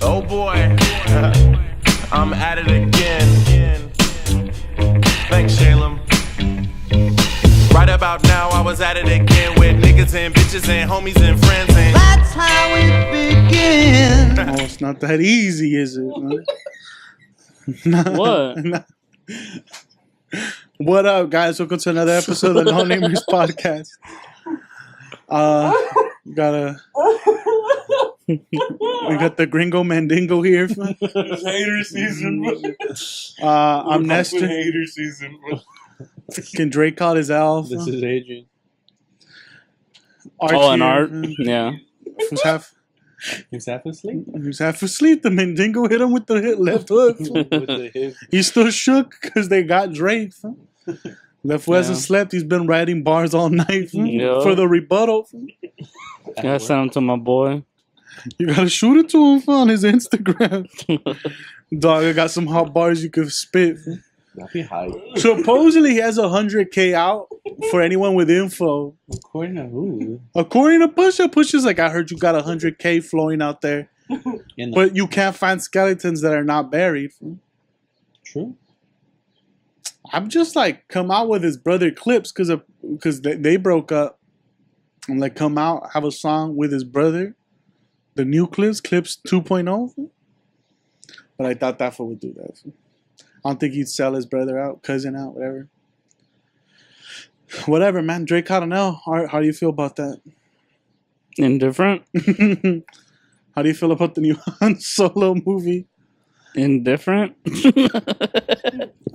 Oh boy, I'm at it again. Thanks, Shalem. Right about now, I was at it again with niggas and bitches and homies and friends, and that's how it begins. Oh, it's not that easy, is it? What? What up, guys? Welcome to another episode of the NoNamers podcast. We got the Gringo Mandingo here. It's hater season. I'm Nestor. Hater season. Can Drake call his Alf? This is Adrian. Art And here. Art. Yeah. Who's half asleep? He's half asleep. The Mandingo hit him with the left hook. With the hip. He's still shook because they got Drake. Left fool hasn't slept. He's been writing bars all night for the rebuttal. I sent him to my boy. You gotta shoot it to him on his Instagram. Dog, I got some hot bars you could spit. That'd be high. Supposedly he has 100K out for anyone with info. According to who? According to Pusha, Pusha's like, I heard you got 100K flowing out there, but you can't find skeletons that are not buried. True. I'm just like, come out with his brother Clips because they broke up. I'm like, come out, have a song with his brother. The new Clips 2.0. But I thought that fool would do that. I don't think he'd sell his brother out, cousin out, whatever. Whatever, man. Drake caught an L. How do you feel about that? Indifferent? How do you feel about the new Han Solo movie? Indifferent?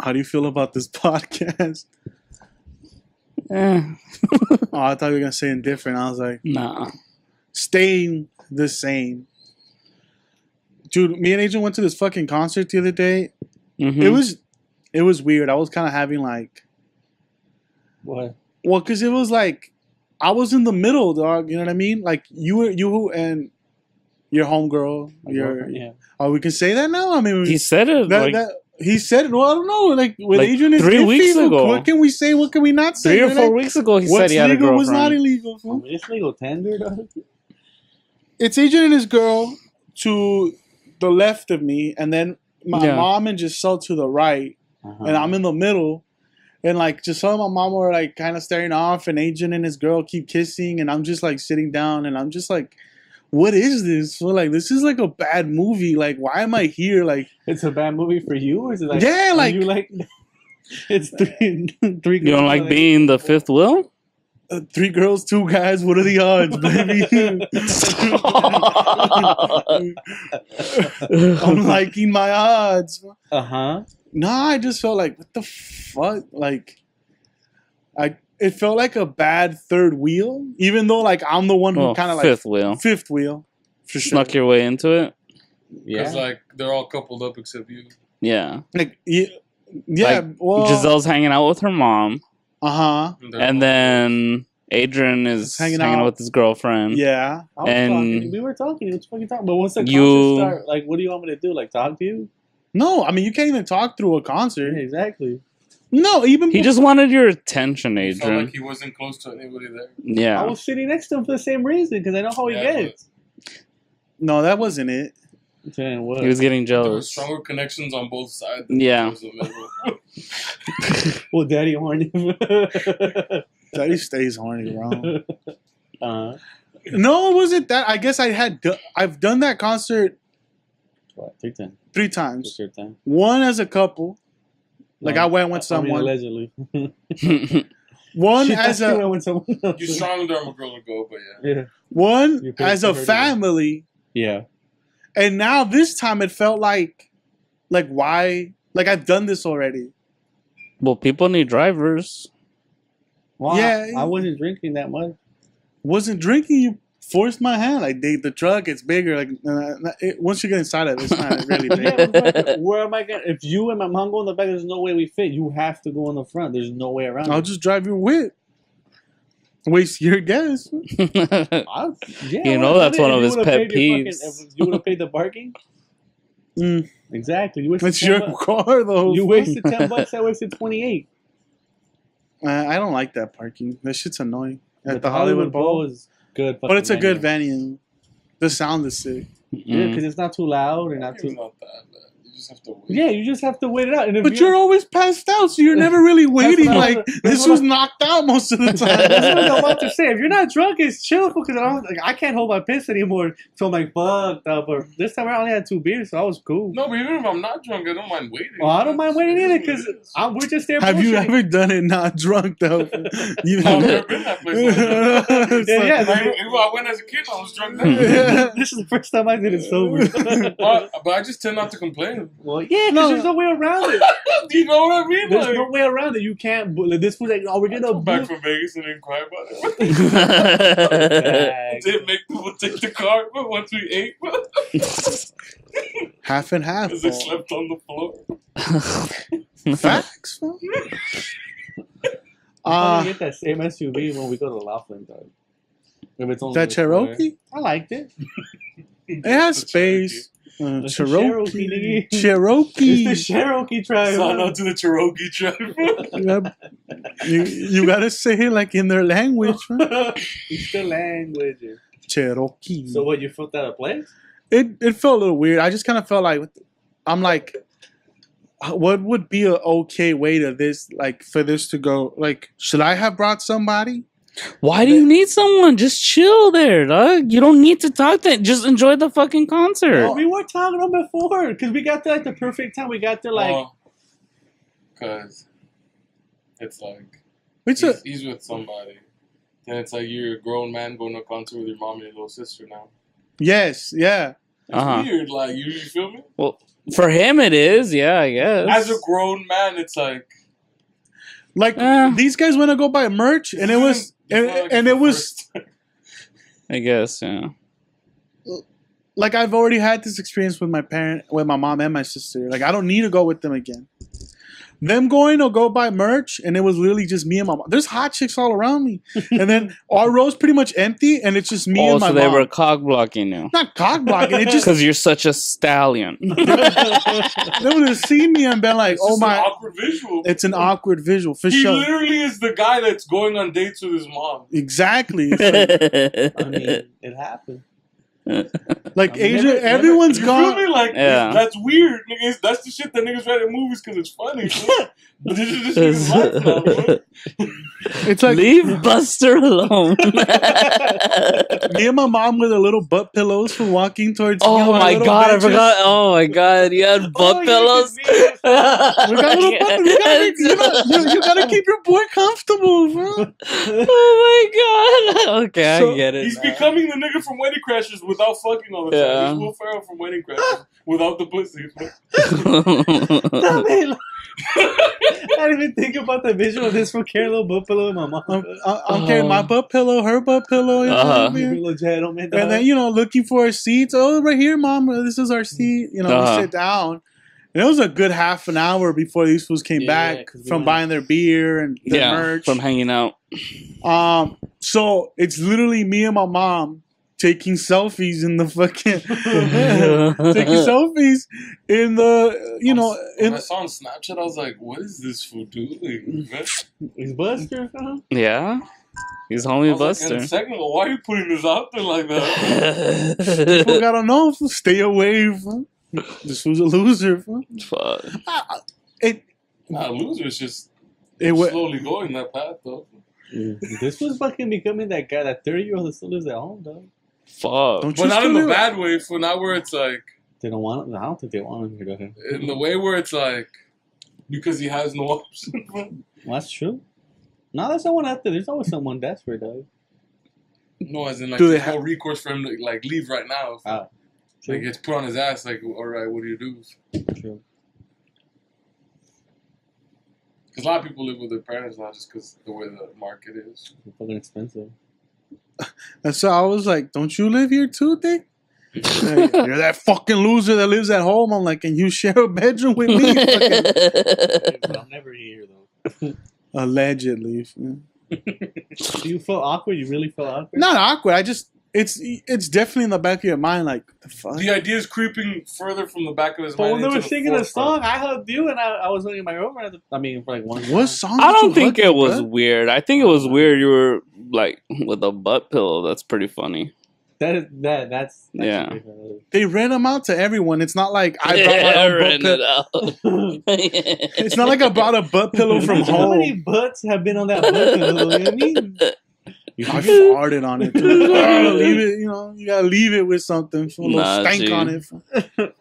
How do you feel about this podcast? Oh, I thought you were going to say indifferent. I was like, nah. Staying the same. Dude, me and Agent went to this fucking concert the other day. Mm-hmm. It was weird. I was kind of having like... What? Well, because it was like... I was in the middle, dog. You know what I mean? Like, you and your homegirl. Yeah. Oh, we can say that now? I mean... He said it he said it. Well, I don't know. Like, with like Adrian is 3 weeks iffy. ago. What can we say? What can we not say? 3 or 4 weeks ago, he said he had a girlfriend. What's legal was not illegal. Fool. It's legal tender, though. It's Adrian and his girl to the left of me, and then my mom and Giselle to the right, and I'm in the middle. And like Giselle and my mom were like kind of staring off, and Adrian and his girl keep kissing, and I'm just like sitting down, and I'm just like, what is this? So like, this is like a bad movie. Like, why am I here? Like, it's a bad movie for you, or is it like? Yeah, like you like. It's three. You don't like being the fifth wheel? 3 girls, 2 guys. What are the odds, baby? I'm liking my odds. Nah, I just felt like, what the fuck? Like, it felt like a bad third wheel, even though like I'm the one who kind of like fifth wheel, for sure. Snuck your way into it. Because like they're all coupled up except you. Yeah. Like Like, well, Giselle's hanging out with her mom. And then Adrian is hanging out with his girlfriend. Yeah. We were talking. What fucking talking? But once the concert start, like, what do you want me to do? Like, talk to you? No, I mean you can't even talk through a concert. Yeah, exactly. No, even he just wanted your attention, Adrian. Felt like he wasn't close to anybody there. Yeah. I was sitting next to him for the same reason because I know how he gets. No, that wasn't it. He was getting There were jealous. stronger connections on both sides. Yeah. Well, Daddy horny. Daddy stays horny, bro. No, it wasn't that. I guess I've done that concert. What, 3 times. One as a couple. Like I went with someone. Allegedly. One as a. You strong arm a girl to go, but yeah. One as a family. Yeah. And now this time it felt like why? Like I've done this already. Well, people need drivers. Wow. Yeah. I wasn't drinking that much. Wasn't drinking. You forced my hand. Like the truck, it's bigger. Like once you get inside of it, it's not really big. Yeah, where am I going? If you and my mom go in the back, there's no way we fit. You have to go in the front. There's no way around. I'll just drive your whip. Waste your gas. You know that's one of his pet peeves. You would have paid the parking? Exactly. It's your car, though. You wasted $10. I wasted 28. I don't like that parking. That shit's annoying. At the Hollywood Bowl is good, but it's a good venue. The sound is sick. Yeah, because it's not too loud and not too. Not that bad. You just have to wait. Yeah, you just have to wait it out. And but you're always passed out, so you're never really waiting. Like this was knocked out most of the time. That's what I'm about to say. If you're not drunk, it's chill because I can't hold my piss anymore. So I'm like, fucked up. But this time I only had 2 beers, so I was cool. No, but even if I'm not drunk, I don't mind waiting. Well, I don't mind waiting either because we're just there. Have you ever done it not drunk though? I've never been that place. If I went as a kid, I was drunk then. This is the first time I did it sober. But I just tend not to complain. Well, yeah, because there's no way around it. Do you know what I mean? There's no way around it. You can't. This was like, oh, we're gonna back from Vegas and didn't cry about it. Didn't make people take the car, but once we ate, half and half. Because they slept on the floor. Facts. I'm gonna get that same SUV when we go to Laughlin, dog. If it's only that Cherokee, I liked it. It has space. Cherokee. Cherokee. It's the Cherokee tribe. Shout out to the Cherokee tribe. You gotta say it like in their language. It's the language. Cherokee. So what, you felt out of place? It felt a little weird. I just kind of felt like I'm like, what would be an okay way to this, like, for this to go? Like, should I have brought somebody? Why do you need someone? Just chill there, dog. You don't need to talk. Just enjoy the fucking concert. Well, we were talking on before because we got there at the perfect time. We got there like because it's like he's with somebody. Then it's like you're a grown man going to a concert with your mom and your little sister now. Yes, yeah. It's weird. Like you feel me? Well, for him it is. Yeah, I guess. As a grown man, it's like these guys want to go buy merch, and it was. And it was, I guess, yeah. Like I've already had this experience with my mom and my sister. Like I don't need to go with them again. Them going to go buy merch, and it was literally just me and my mom. There's hot chicks all around me, and then our row's pretty much empty, and it's just me and my mom. So they were cock blocking you. Not cock blocking. It just because you're such a stallion. They would have seen me and been like, "Oh my!" An awkward visual. It's an awkward visual for sure. He literally is the guy that's going on dates with his mom. Exactly. I mean, it happened. Like Asia, everyone's gone. Feel me? Like that's weird, niggas. That's the shit that niggas write in movies because it's funny. But this is just life now, bro. It's like leave Buster alone. Me and my mom with a little butt pillows for walking towards. Oh my god, benches. I forgot. Oh my god, you had butt pillows. We got little butt. You gotta keep your boy comfortable, bro. Oh my god. Okay, so I get it. He's becoming the nigga from Wedding Crashers without fucking all the time. He's Will Ferrell from Wedding Crashers without the pussy. I didn't even think about the visual of this from carrying a little butt pillow with my mom. I'm carrying my butt pillow, her butt pillow, little gentleman, and then looking for our seats. Oh, right here, mom. This is our seat. We sit down. And it was a good half an hour before these fools came back from buying their beer and their merch, from hanging out. So it's literally me and my mom taking selfies in the fucking taking selfies in the when I saw on Snapchat, I was like, what is this fool doing? He's Buster, huh? Yeah. He's homie Buster. Like, second, why are you putting this out there like that? People gotta know, stay away from this was a loser. Fuck. Nah, loser is just slowly going that path though. This was fucking becoming that guy, that 30-year-old that still lives at home, dog. Fuck. But not in a bad way, for not where it's like... They don't want him. I don't think they want him here, though. In the way where it's like... Because he has no option. Well, that's true. No, there's someone out there. There's always someone desperate, dog. No, as in, like, there's no recourse for him to, like, leave right now. Like, it's put on his ass, like, alright, what do you do? True. Because a lot of people live with their parents now just because the way the market is. It's fucking expensive. And so I was like, don't you live here too, Dick? You're that fucking loser that lives at home. I'm like, can you share a bedroom with me? I'm never here, though. Allegedly. Do you feel awkward? You really feel awkward? Not awkward. I just... It's definitely in the back of your mind, like, the fuck? The idea is creeping further from the back of his mind. But when they were singing a song, I hugged you, and I was hugging my girlfriend. For like one song. What song? I don't think it was weird. I think it was weird. You were like with a butt pillow. That's pretty funny. That's yeah. They rent them out to everyone. It's not like I brought my own butt pillow. It's not like I brought a butt pillow from home. How many butts have been on that butt pillow? You know what I mean? I farted on it. Too. Leave it. You know, you gotta leave it with something. A little stank on it. The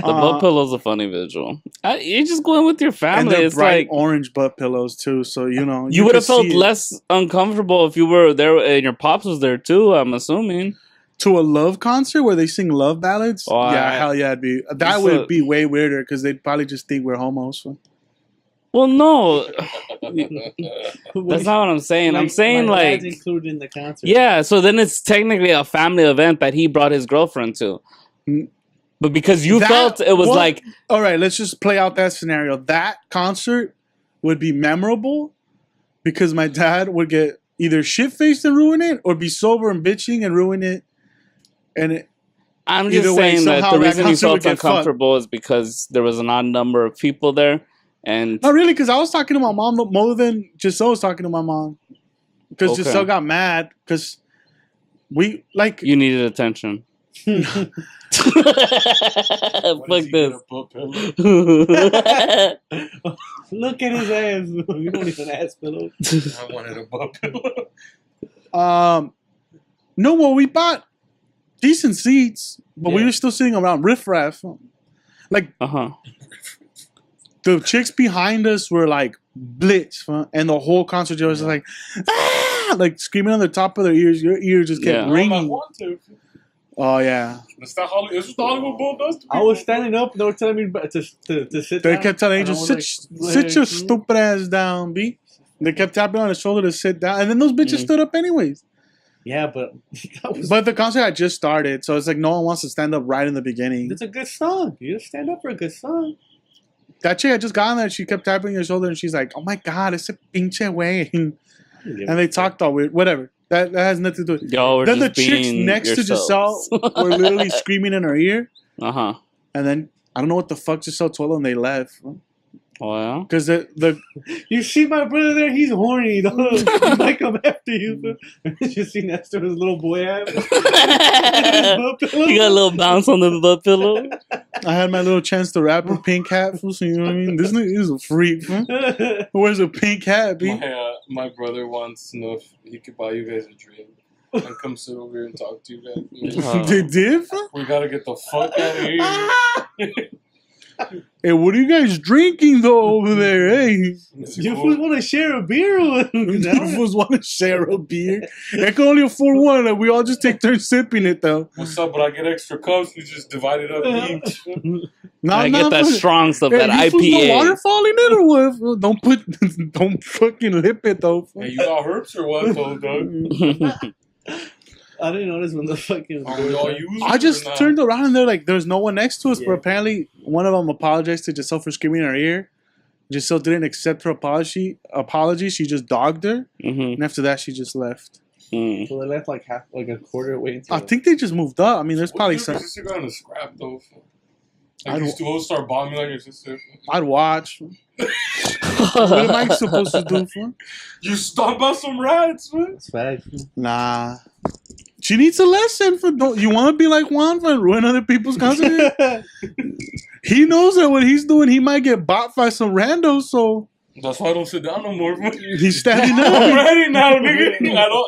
butt pillow's a funny visual. You're just going with your family. And they're it's bright like orange butt pillows too. So you know you would have felt less uncomfortable if you were there and your pops was there too. I'm assuming. To a love concert where they sing love ballads. Hell yeah, that would be way weirder because they'd probably just think we're homos. Well, no, that's not what I'm saying. I'm saying like included in the concert. Yeah, so then it's technically a family event that he brought his girlfriend to. But because you felt it was like... All right, let's just play out that scenario. That concert would be memorable because my dad would get either shit-faced and ruin it or be sober and bitching and ruin it. And I'm just saying that the reason you felt uncomfortable is because there was an odd number of people there. And not really, because I was talking to my mom more than Giselle was talking to my mom. Because Giselle got mad because we, like... You needed attention. Fuck this. Look at his ass. You don't even ass pillow. I wanted a butt pillow. No, well, we bought decent seats, but we were still sitting around riffraff. Like, the chicks behind us were like blitz, and the whole concert was like, ah! Like screaming on the top of their ears. Your ear just kept ringing. Oh yeah. It's the Hollywood Bowl does. I was standing up, and they were telling me to sit down. They kept telling me, sit your stupid ass down, B. They kept tapping on his shoulder to sit down, and then those bitches stood up anyways. Yeah, but the concert had just started, so it's like no one wants to stand up right in the beginning. It's a good song. You just stand up for a good song. That chick had just gotten there. She kept tapping her shoulder, and she's like, "Oh my god, it's a pinche way." And they talked all weird. Whatever. That has nothing to do with it. Then the chicks next to Giselle were literally screaming in her ear. And then I don't know what the fuck Giselle told them. They left. Well, because the you see my brother there, he's horny. He might come after you. You see next to his little boy hat. He got a little bounce on the butt pillow. I had my little chance to rap a pink hat. So you know what I mean? This nigga is a freak. Huh? Who wears a pink hat? B? My brother wants to know if he could buy you guys a drink and come sit over here and talk to you guys. They did? We gotta get the fuck out of here. Hey, what are you guys drinking though over there? Hey, you fools want to share a beer with me? You fools want to share a beer? I can only afford one, and we all just take turns sipping it though. What's up? But I get extra cups. We just divide it up each. I get that strong stuff, that IPA. The water falling in or what? Don't fucking lip it though. Hey, you got herpes or what, though, Doug? I didn't notice when the fucking. I just turned around and they're like, there's no one next to us. But apparently, one of them apologized to Giselle for screaming in her ear. Giselle didn't accept her apology. She just dogged her, and after that, she just left. So they left like a quarter way. I think they just moved up. I mean, there's probably some. Your sister got a scrap though. Like these two all start bombing on your sister. I'd watch. What am I supposed to do for? You stomp out some rats, man. It's bad. Nah. She needs a lesson for. You want to be like Juan for ruin other people's concerts? He knows that what he's doing, he might get bought by some randos. So that's why I don't sit down no more. He's standing up. I'm ready now, nigga.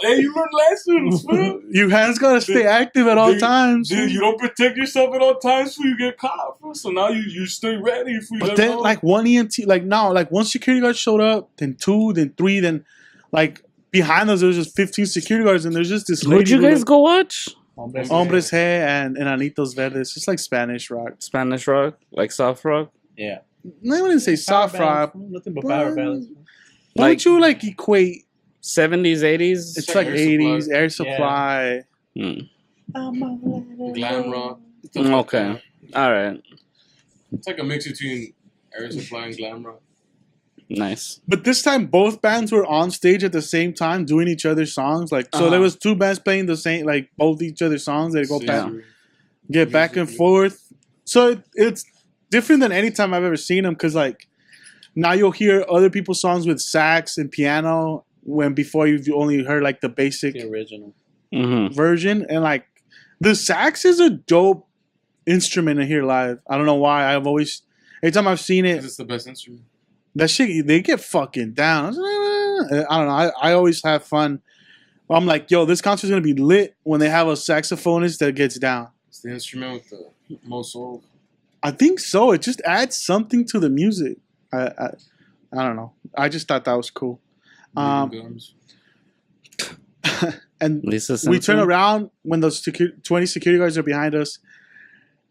Hey, you learn lessons, man. Your hands gotta stay active at all times. Dude, you don't protect yourself at all times, so you get caught. So now you stay ready. But then, like one EMT, like now, like one security guard showed up, then two, then three, then like. Behind us, there was just 15 security guards, and there's just this lady. Where'd you guys go watch? Hombres He and Enanitos Verdes. It's like Spanish rock. Spanish rock? Like soft rock? Yeah. I wouldn't say soft rock. Nothing but power balance. What would you like equate? 70s, 80s? It's like 80s, Air Supply. Yeah. Glam rock. Okay. All right. It's like a mix between Air Supply and glam rock. Nice. But this time, both bands were on stage at the same time doing each other's songs. Like, so there was two bands playing the same, like both each other's songs. They go back, get back and forth. So it's different than any time I've ever seen them because, like, now you'll hear other people's songs with sax and piano when before you've only heard like the basic original version. And like The sax is a dope instrument to hear live. I don't know why. Every time I've seen it, it's the best instrument. That shit, they get fucking down. I don't know. I always have fun. I'm like, yo, this concert's gonna be lit when they have a saxophonist that gets down. It's the instrument with the most soul. I think so. It just adds something to the music. I don't know. I just thought that was cool. And we turn around when those 20 security guards are behind us,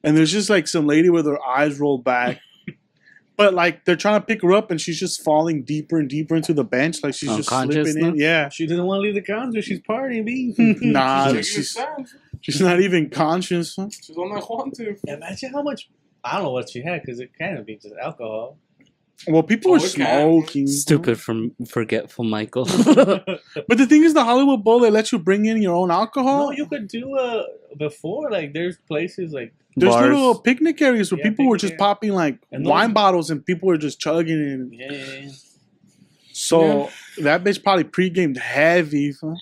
and there's just like some lady with her eyes rolled back. But like they're trying to pick her up, and she's just falling deeper and deeper into the bench, like she's just slipping in. Yeah, she didn't want to leave the concert. She's partying, B. Nah, she's not even conscious. Huh? She's on that Juan. Imagine how much. I don't know what she had because it kind of be just alcohol. Well, people were smoking. Stupid from forgetful Michael. But the thing is, the Hollywood Bowl, they let you bring in your own alcohol. No, you could do before. Like, there's places like there's bars. Little picnic areas where people were just popping like wine bottles and people were just chugging it. Yeah. So that bitch probably pre-gamed heavy. Huh?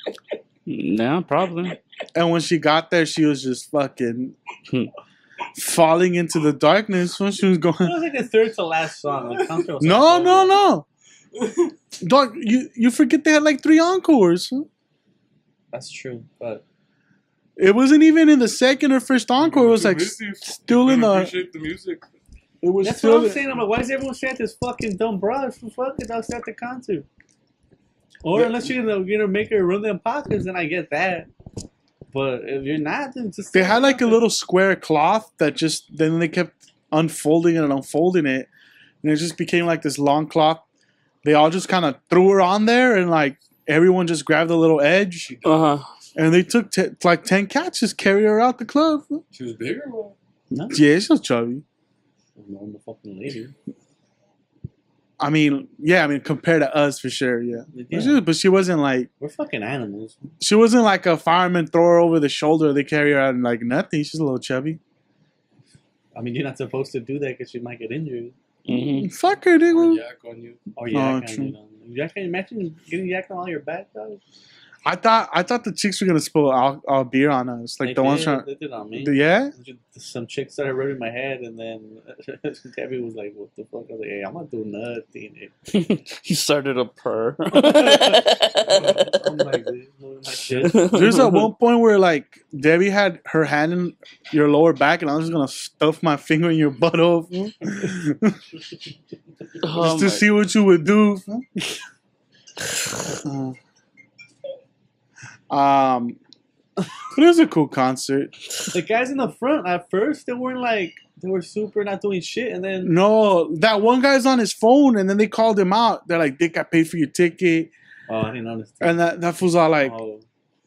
Yeah, probably. And when she got there, she was just fucking falling into the darkness when she was going. It was like the third to last song. Like, no. Dog, you forget they had like 3 encores. Huh? That's true, but it wasn't even in the second or first encore. It was like still in the. Appreciate the music. It was. That's what I'm saying. I'm like, why is everyone saying this fucking dumb broad for fucking us at the concert? Or unless you're gonna make her run them pockets, then I get that. But if you're not, then just they had like a little square cloth that just then they kept unfolding it and unfolding it, and it just became like this long cloth. They all just kind of threw her on there, and like everyone just grabbed a little edge. And they took like 10 cats, just carry her out the club. She was bigger, or no? Yeah, she was chubby. Normal fucking lady. I mean, compared to us, for sure, yeah. But she wasn't like... We're fucking animals. She wasn't like a fireman throw her over the shoulder. They carry her out and like nothing. She's a little chubby. I mean, you're not supposed to do that because she might get injured. Mm-hmm. Fuck her, dude. Or yak on you. Or yak on you. Imagine getting yak on all your back, dog. I thought the chicks were gonna spill all beer on us, like ones trying. They did on me. Yeah. Some chicks started rubbing my head, and then Debbie was like, "What the fuck?" I was like, "Hey, I'm not doing nothing." He started a purr. I'm like, my shit. There's at one point where like Debbie had her hand in your lower back, and I was just gonna stuff my finger in your butthole, just to see what you would do. It was a cool concert. The guys in the front at first they were super not doing shit, and then no, that one guy's on his phone, and then they called him out. They're like, "Dick, I paid for your ticket." Oh, I didn't understand. And that fool's all like,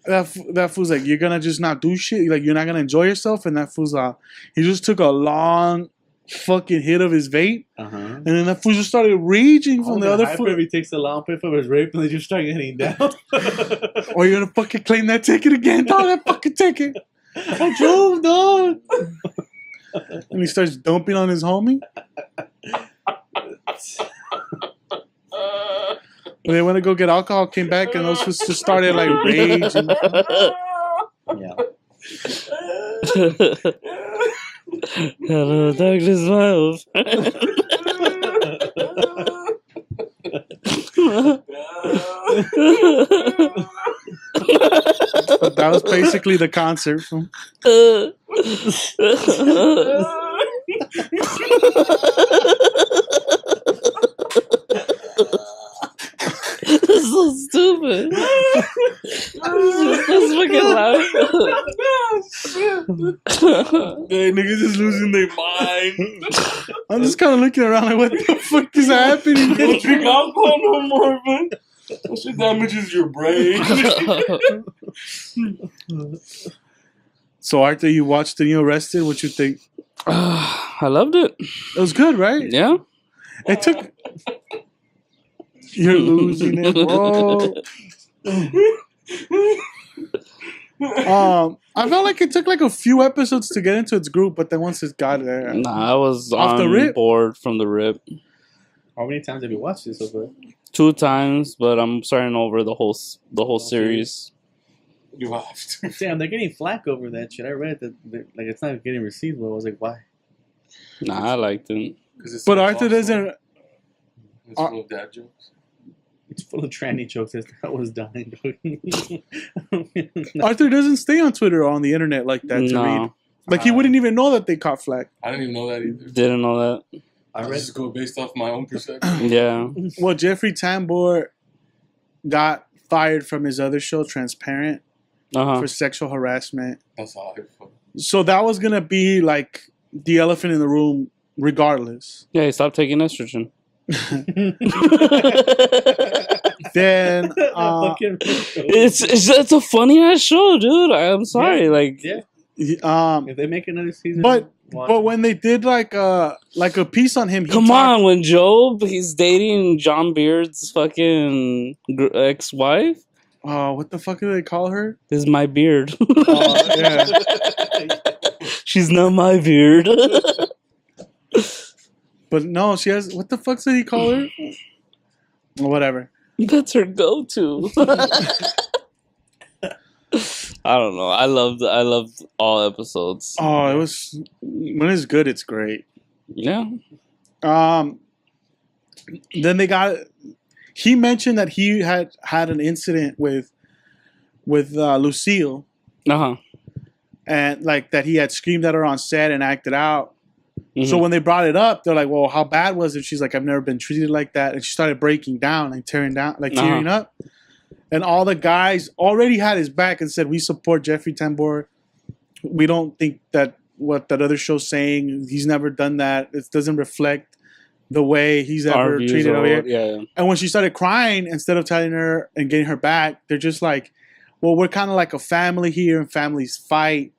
that fool's like, "You're gonna just not do shit. Like you're not gonna enjoy yourself." And that fool's all, he just took a long fucking hit of his vape, and then that fool just started raging from the other foot. If he takes a long pit from his rape and they just start getting down. Or you're gonna fucking claim that ticket again, dog? That fucking ticket. I drove, dog. And he starts dumping on his homie. When they went to go get alcohol, came back, and those fools just started like raging. Yeah. Hello, darkness, my old friend. But that was basically the concert. This is so stupid. That's fucking loud. Hey, niggas is losing their mind. I'm just kind of looking around like, what the fuck is happening? Don't drink alcohol no more, man. That shit damages your brain. So, Arthur, you watched the new Arrested. What you think? I loved it. It was good, right? Yeah. It took... You're losing it, bro. I felt like it took like a few episodes to get into its group, but then once it got there, I was off the rip. Board from the rip. How many times have you watched this so far? 2 times, but I'm starting over the whole series. You have to. Damn, they're getting flack over that shit. I read that like it's not getting received well. I was like, why? Nah, I liked it. But Arthur doesn't. It's full of dad jokes. It's full of tranny jokes. That was dying. Arthur doesn't stay on Twitter or on the internet like that to read. Like he wouldn't even know that they caught flack. I didn't even know that either. Didn't know that. I just go based off my own perception. Yeah. Well, Jeffrey Tambor got fired from his other show, Transparent, for sexual harassment. That's all I feel. So that was gonna be like the elephant in the room, regardless. Yeah, he stopped taking estrogen. Then it's a funny ass show, dude. I'm sorry, if they make another season, but when they did like a piece on him, come on, when Job he's dating John Beard's fucking ex-wife. Oh, what the fuck do they call her? This is my beard. Yeah. She's not my beard. But no, she has. What the fuck did he call her? Or whatever. That's her go-to. I don't know. I loved all episodes. Oh, it was when it's good, it's great. Yeah. Then they got. He mentioned that he had an incident with Lucille. And like that he had screamed at her on set and acted out. Mm-hmm. So when they brought it up, they're like, "Well, how bad was it?" She's like, "I've never been treated like that," and she started breaking down, like tearing up. And all the guys already had his back and said, "We support Jeffrey Tambor. We don't think that what that other show's saying. He's never done that. It doesn't reflect the way he's ever treated over here." Yeah. And when she started crying, instead of telling her and getting her back, they're just like, "Well, we're kind of like a family here, and families fight."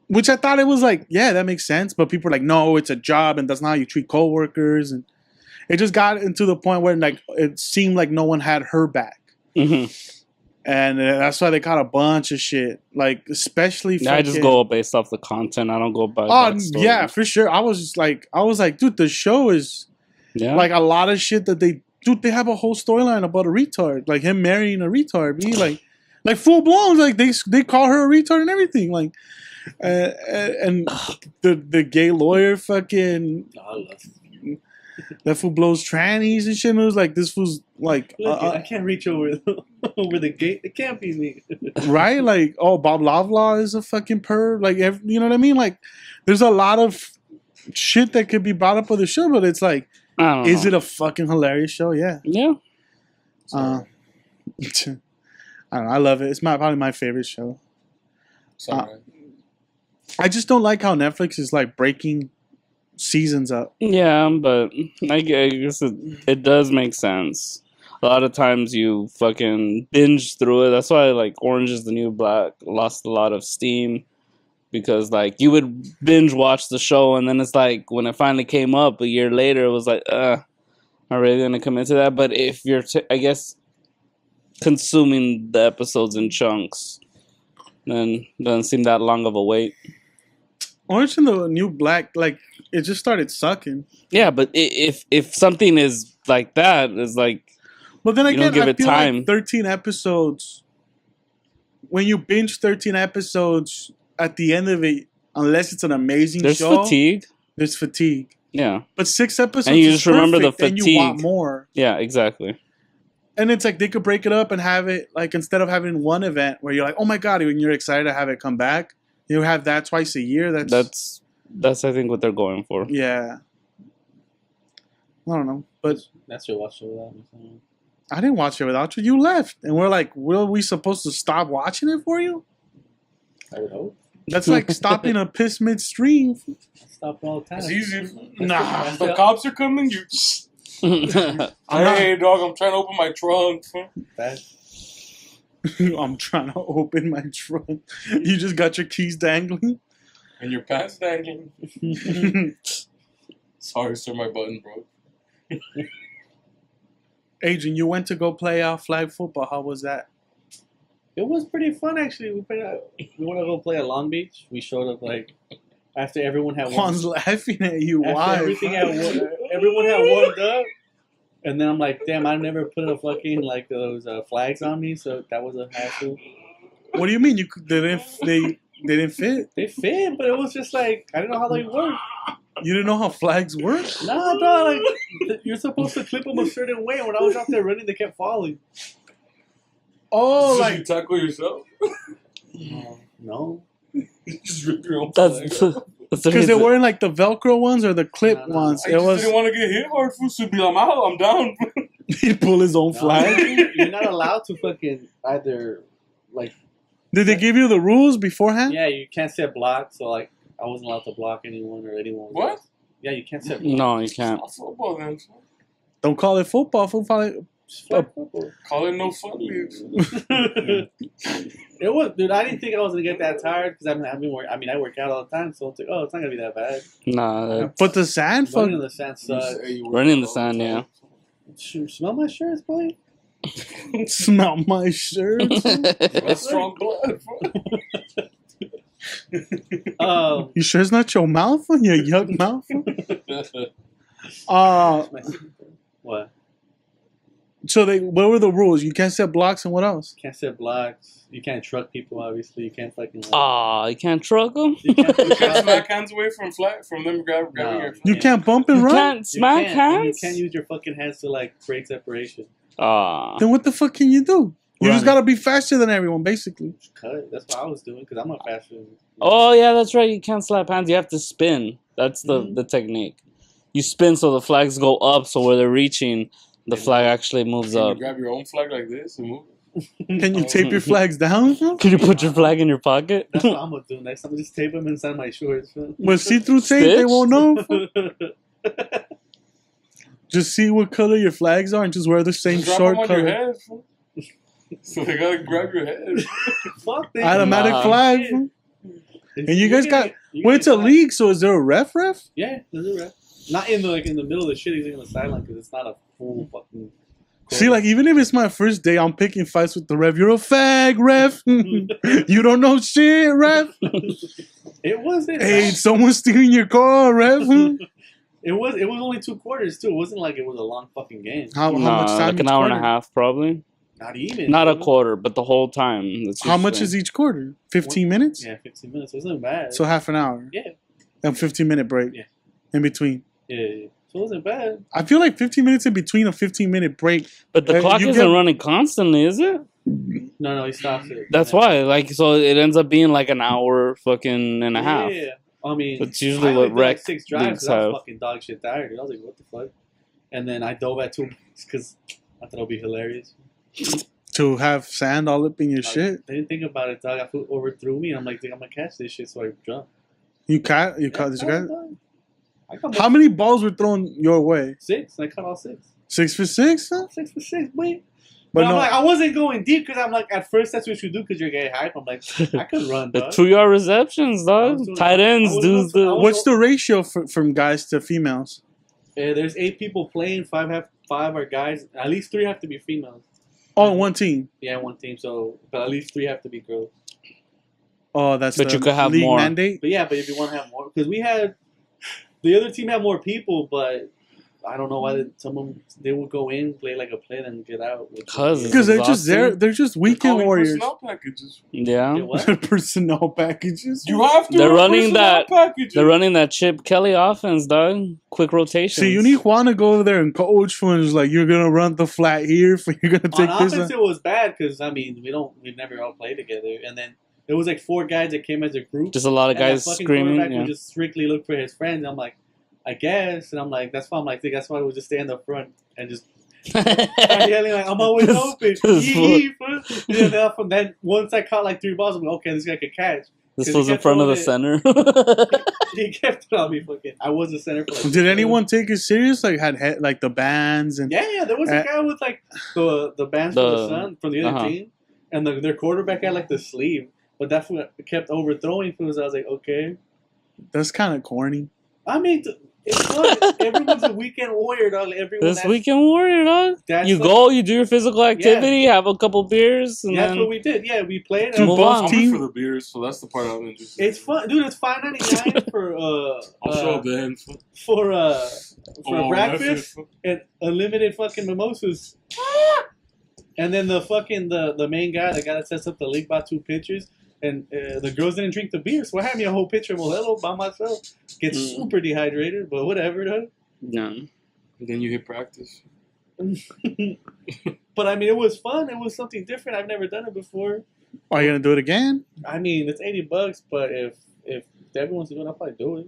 Which I thought it was like, yeah, that makes sense. But people are like, no, it's a job, and that's not how you treat coworkers. And it just got into the point where like it seemed like no one had her back. Mm-hmm. And that's why they caught a bunch of shit. Like, especially I just go based off the content. I don't go by backstory. Yeah, for sure. I was like, dude, the show is like a lot of shit that they have a whole storyline about a retard. Like him marrying a retard. Like full blown, like they call her a retard and everything. Like and the gay lawyer fucking that fool blows trannies and shit. And it was like, this fool's like, I can't reach over the gate. It can't be me, right? Like, oh, Bob Lovelow is a fucking perv. Like, you know what I mean? Like, there's a lot of shit that could be brought up with the show, but it's like, is it a fucking hilarious show? Yeah. Yeah. I don't know. I love it. It's probably my favorite show. I just don't like how Netflix is like breaking seasons up. Yeah, but I guess it does make sense. A lot of times you fucking binge through it. That's why like Orange is the New Black lost a lot of steam, because like you would binge watch the show and then it's like when it finally came up a year later, it was like, I'm really gonna commit to that. But if you're, I guess, consuming the episodes in chunks, then it doesn't seem that long of a wait. Orange and the New Black, like, it just started sucking. Yeah, but if something is like that, it's like, but then again, give I it feel time. Like 13 episodes. When you binge 13 episodes, at the end of it, unless it's an amazing there's show, fatigue. There's fatigue. Yeah, but 6 episodes, and you just remember the fatigue. And you want more. Yeah, exactly. And it's like they could break it up and have it like, instead of having one event where you're like, oh my god, when you're excited to have it come back, you have that twice a year. That's I think what they're going for. Yeah. I don't know, but that's your watch without me. I didn't watch it without you. You left, and we're like, were we supposed to stop watching it for you? I would hope. That's like stopping a piss midstream. Stop all the time. It's easy. Nah, if the cops are coming, you. Hey, dog! I'm trying to open my trunk. I'm trying to open my trunk. You just got your keys dangling? And your pants dangling. Sorry, sir, my button broke. Adrian, you went to go play flag football. How was that? It was pretty fun, actually. We want to go play at Long Beach. We showed up like after everyone had Juan's laughing at you. Why? Everyone had warmed up. And then I'm like, damn, I never put a fucking like those flags on me, so that was a hassle. What do you mean they didn't fit? They fit, but it was just like I didn't know how they work. You didn't know how flags work? Nah, dog. Like you're supposed to clip them a certain way. When I was out there running, they kept falling. Oh, So like you tackle yourself? No. Just rip your own That's flag. because they're wearing like the Velcro ones or the clip ones. I just didn't want to get hit hard, fool. So be like, I'm down. He'd pull his own flag. You're not allowed to fucking either like. Did they give you the rules beforehand? Yeah, you can't set blocks. So like, I wasn't allowed to block anyone or anyone. What? Yeah, you can't set blocks. No, you can't. It's not football then. Don't call it football. Call it no fun leagues. It was, dude. I didn't think I was gonna get that tired because I work out all the time, so it's like, oh, it's not gonna be that bad. Nah, But the sand, Running in the sand sucks. running in the sand, yeah. Smell my shirts, boy. smell my shirt. That's strong blood. You sure it's not your mouth? Your yuck mouth? What? So what were the rules? You can't set blocks and what else? Can't set blocks. You can't truck people. Obviously, you can't fucking. You can't truck them? You can't, You can't smack hands away from them grabbing your. You can't bump and You run? can't smack hands? You can't use your fucking hands to like break separation. Then what the fuck can you do? You just gotta be faster than everyone, basically. Cut. That's what I was doing because I'm not faster. Oh, yeah, that's right. You can't slap hands. You have to spin. That's the technique. You spin so the flags go up, so where they're reaching, the flag actually moves Can up. you grab your own flag like this and move it? Can you tape your flags down? Can you put your flag in your pocket? That's what I'm gonna do next time. Just tape them inside my shorts. With see-through tape, they Stitch? won't know. Just see what color your flags are and just wear the same Just short drop them on your color. head. Fool. So they gotta grab your head. Fuck that. Automatic Nah. flag. And you guys got... Well, it's a league, so is there a ref? Yeah, there's a ref. Not in the middle of the shit. He's in the sideline because it's not a full fucking. See, like, even if it's my first day, I'm picking fights with the ref. You're a fag, ref. You don't know shit, ref. It wasn't. Hey, someone's stealing your car, ref. It was only 2 quarters too. It wasn't like it was a long fucking game. How much time? Like an each hour and quarter? a half, probably. Not even. Not a quarter, but the whole time. That's How much usually- is each quarter? 15 minutes? Yeah, 15 minutes. It wasn't bad. So half an hour. Yeah. And 15-minute break. Yeah. In between. Yeah. So it wasn't bad. I feel like 15 minutes in between a 15-minute break. But the clock you isn't get- running constantly, is it? No, he stops it. That's why. Like, so it ends up being like an hour fucking and a half. Yeah. I mean, That's usually I what only did, like, rec 6 drives leagues because I was have. fucking dog shit tired. Dude. I was like, what the fuck? And then I dove at 2 because I thought it would be hilarious. To have sand all up in your shit. I didn't think about it, dog. I flew overthrew me. And I'm like, dude, I'm gonna catch this shit, so I jumped. You caught did you catch? I caught How many balls were thrown your way? 6. I caught all 6. 6 for 6? Huh? 6 for 6, wait. But But I'm no, like, I wasn't going deep because I'm like, at first that's what you do because you're getting hype. I'm like, I could run, The dog. 2-yard receptions, I dog. was doing- Tight ends I was do doing- I the. was- what's the ratio from guys to females? There's 8 people playing. 5 are guys. At least 3 have to be females. Oh, one team. Yeah, one team. So, but at least 3 have to be girls. Oh, that's But the you could have league more. mandate. But yeah, but if you want to have more, because we had the other team had more people, but I don't know why they would go in, play like a play, then get out. Cause Because they're just there. exhausting. They're just weekend Calling warriors. personnel packages. Yeah. what? Personnel packages. You have to. They're run running personnel that- Packages. They're running that Chip Kelly offense, dog. Quick rotation. See, you need Juan to go over there and coach for him. Just like, you're gonna run the flat here, for you're gonna take On this. offense, it was bad because I mean we've never all played together, and then there was like 4 guys that came as a group. Just a lot of and that guys fucking screaming. quarterback Yeah. would just strictly look for his friends. I'm like, I guess, and I'm like, that's why I'm like, that's why we just stay in the front and just start yelling like, I'm always open. Yee, fool. Yeah, then once I caught like 3 balls, I'm like, okay, this guy could catch. This 'Cause was he in kept front of the throwing center. He kept it on me fucking. I was a center for like Did anyone take it serious? Like had like the bands and Yeah, there was a guy with like the bands from the Sun from the other team, and their quarterback had like the sleeve, but that fool kept overthrowing fools. I was like, okay. that's kind of corny. I mean, it's fun. Everyone's a weekend warrior, dog. Everyone. This weekend warrior, dog. That's You what- go, you do your physical activity, have a couple beers, and That's then what we did. Yeah, we played. Dude, and both I'm team- for the beers, so that's the part I'm interested. it's fun, dude. It's $5.99 for I'll show up then. for for breakfast and unlimited fucking mimosas. And then the main guy, the guy that sets up the league, bought 2 pitchers. And the girls didn't drink the beer, so I had me a whole pitcher of Modelo by myself. Get super dehydrated, but whatever, though. No. And then you hit practice. But I mean, it was fun. It was something different. I've never done it before. Are you gonna do it again? I mean, it's $80, but if Debbie wants to do it, I'll probably do it.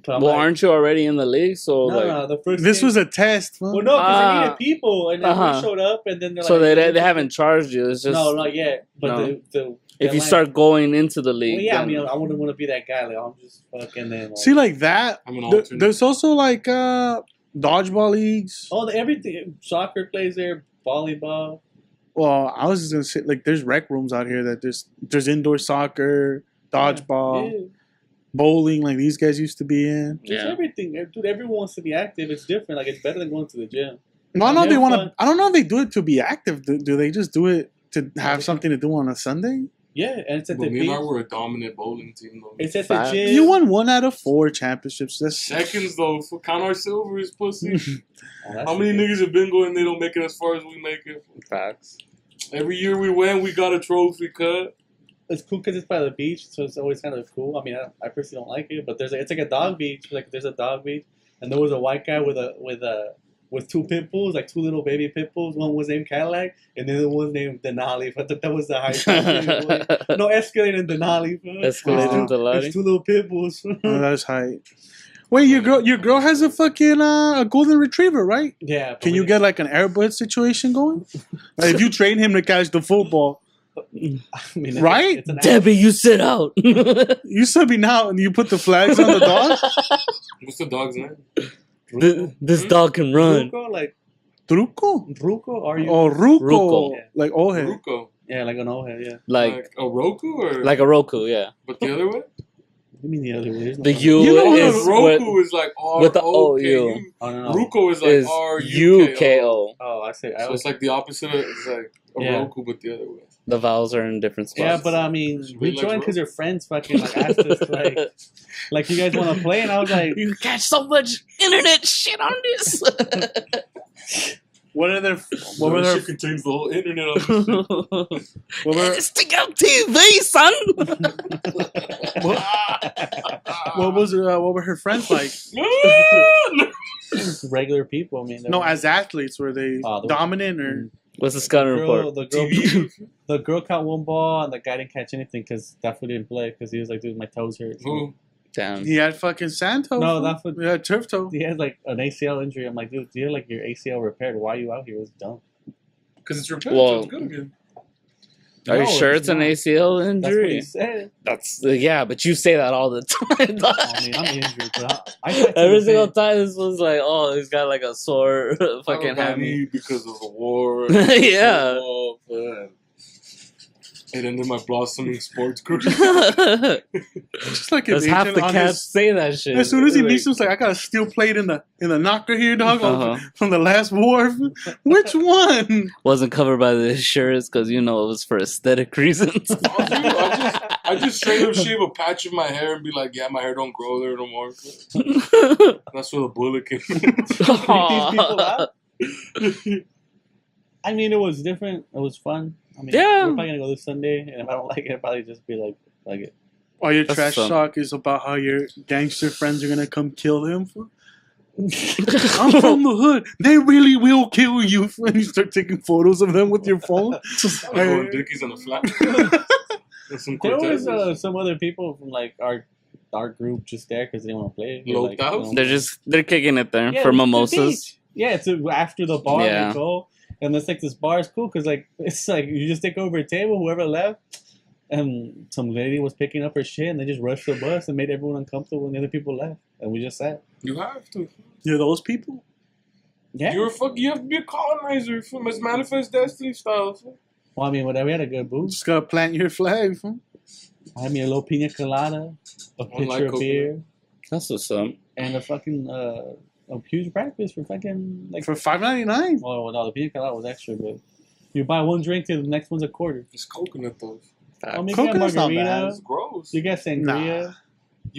Well, aren't you already in the league? So no, the first. This game, was a test. well, no, because they needed people, and then we showed up, and then they're so like, they haven't charged you. It's just no, not yet. But if you start going into the league, well, yeah, I mean, I wouldn't want to be that guy. Like, I'm just fucking then. Like, see, like that. There's also like dodgeball leagues. Oh, everything. Soccer plays there. Volleyball. Well, I was just gonna say, like, there's rec rooms out here that there's indoor soccer, dodgeball, bowling, like these guys used to be in. There's everything, dude. Everyone wants to be active. It's different. Like, it's better than going to the gym. No, I know they want to. I don't know if they do it to be active. Do they just do it to have something to do on a Sunday? Yeah, and it's at the me beach. and I were a dominant bowling team, though. It's at the gym. You won 1 out of 4 championships. That's seconds, though. Count our silvers, pussy. How many niggas have been going? They don't make it as far as we make it. Facts. Every year we went, we got a trophy cut. It's cool because it's by the beach, so it's always kind of cool. I mean, I personally don't like it, but it's like a dog beach. Like, there's a dog beach, and there was a white guy with 2 pit bulls, like 2 little baby pit bulls. One was named Cadillac, and the other one was named Denali. I thought that was the height. No, Escalade and Denali. Escalade and Denali. There's 2 little pit bulls. Oh, that's height. Wait, your girl has a fucking a golden retriever, right? Yeah. Can you get like an airbud situation going? Like, if you train him to catch the football, I mean, right? It's Debbie, you sit out. You sub me now, and you put the flags on the dog. What's the dog's name? This dog can run. Ruco, like Truco? Ruco? Are you? Oh, Ruco. Ruco. Yeah. Like Ohe. Ruko. Yeah, like an old head, yeah. Like a Roku or like a Roku, yeah. But the other way? You mean the other way? The U is Roku is like R with the O O K U. U. Oh, no. Ruko is like Is R U K O. Oh, I say. So it's like the opposite of it's like a Roku, but the other way. The vowels are in different spots. Yeah, but I mean, we Really joined like because your friends fucking like asked us like you guys want to play, and I was like, you catch so much internet shit on this. What are their? What were their? Shit contains the whole internet. Stick out TV, son. What were her friends like? regular people. I mean, No, as athletes, were they dominant or? What's the scouting report? The girl caught 1 ball, and the guy didn't catch anything because that fool didn't play because he was like, dude, my toes hurt. Who? Damn. He had fucking sand toe. No, that's what. He had turf toe. He had like an ACL injury. I'm like, dude, you had like your ACL repaired. Why are you out here? It was dumb. Because it's repaired, so it's good again. Are you sure it's an ACL That's what injury? he said. That's yeah, but you say that all the time. I mean, I'm injured, but I every single time this was like, oh, he's got like a sore fucking hammy because of the war. Yeah. It ended my blossoming sports career. Just like Because half the cats say that shit. As soon as he meets him, it's like, I got a steel plate in the knocker here, dog, from the last war. Which one? Wasn't covered by the insurance because it was for aesthetic reasons. I just straight up shave a patch of my hair and be like, yeah, my hair don't grow there no more. That's where the bullet came. I mean, it was different. It was fun. I mean, yeah. We're probably gonna go this Sunday, and if I don't like it, I'll probably just be like it. Or your trash talk is about how your gangster friends are gonna come kill him. I'm from the hood. They really will kill you. And you start taking photos of them with your phone. Going dickies on the flat. There was some other people from like our group just there because they didn't want to play. They're kicking it there for mimosas. Yeah, it's after the bar Yeah. they go. And it's like this bar is cool because like it's like you just take over a table, whoever left, and some lady was picking up her shit, and they just rushed the bus and made everyone uncomfortable when the other people left, and we just sat. You have to. You're those people. Yeah. You have to be a colonizer from his Manifest Destiny style. Well, I mean, whatever. We had a good booth. Just gotta plant your flag. I had me a little pina colada, a pitcher of beer. That's what's up. And a fucking a huge breakfast for fucking like for $5.99. Well, no, the pina colada was extra, but you buy one drink and the next one's a quarter. It's coconut though. Coconut's not bad. It's gross. You get sangria.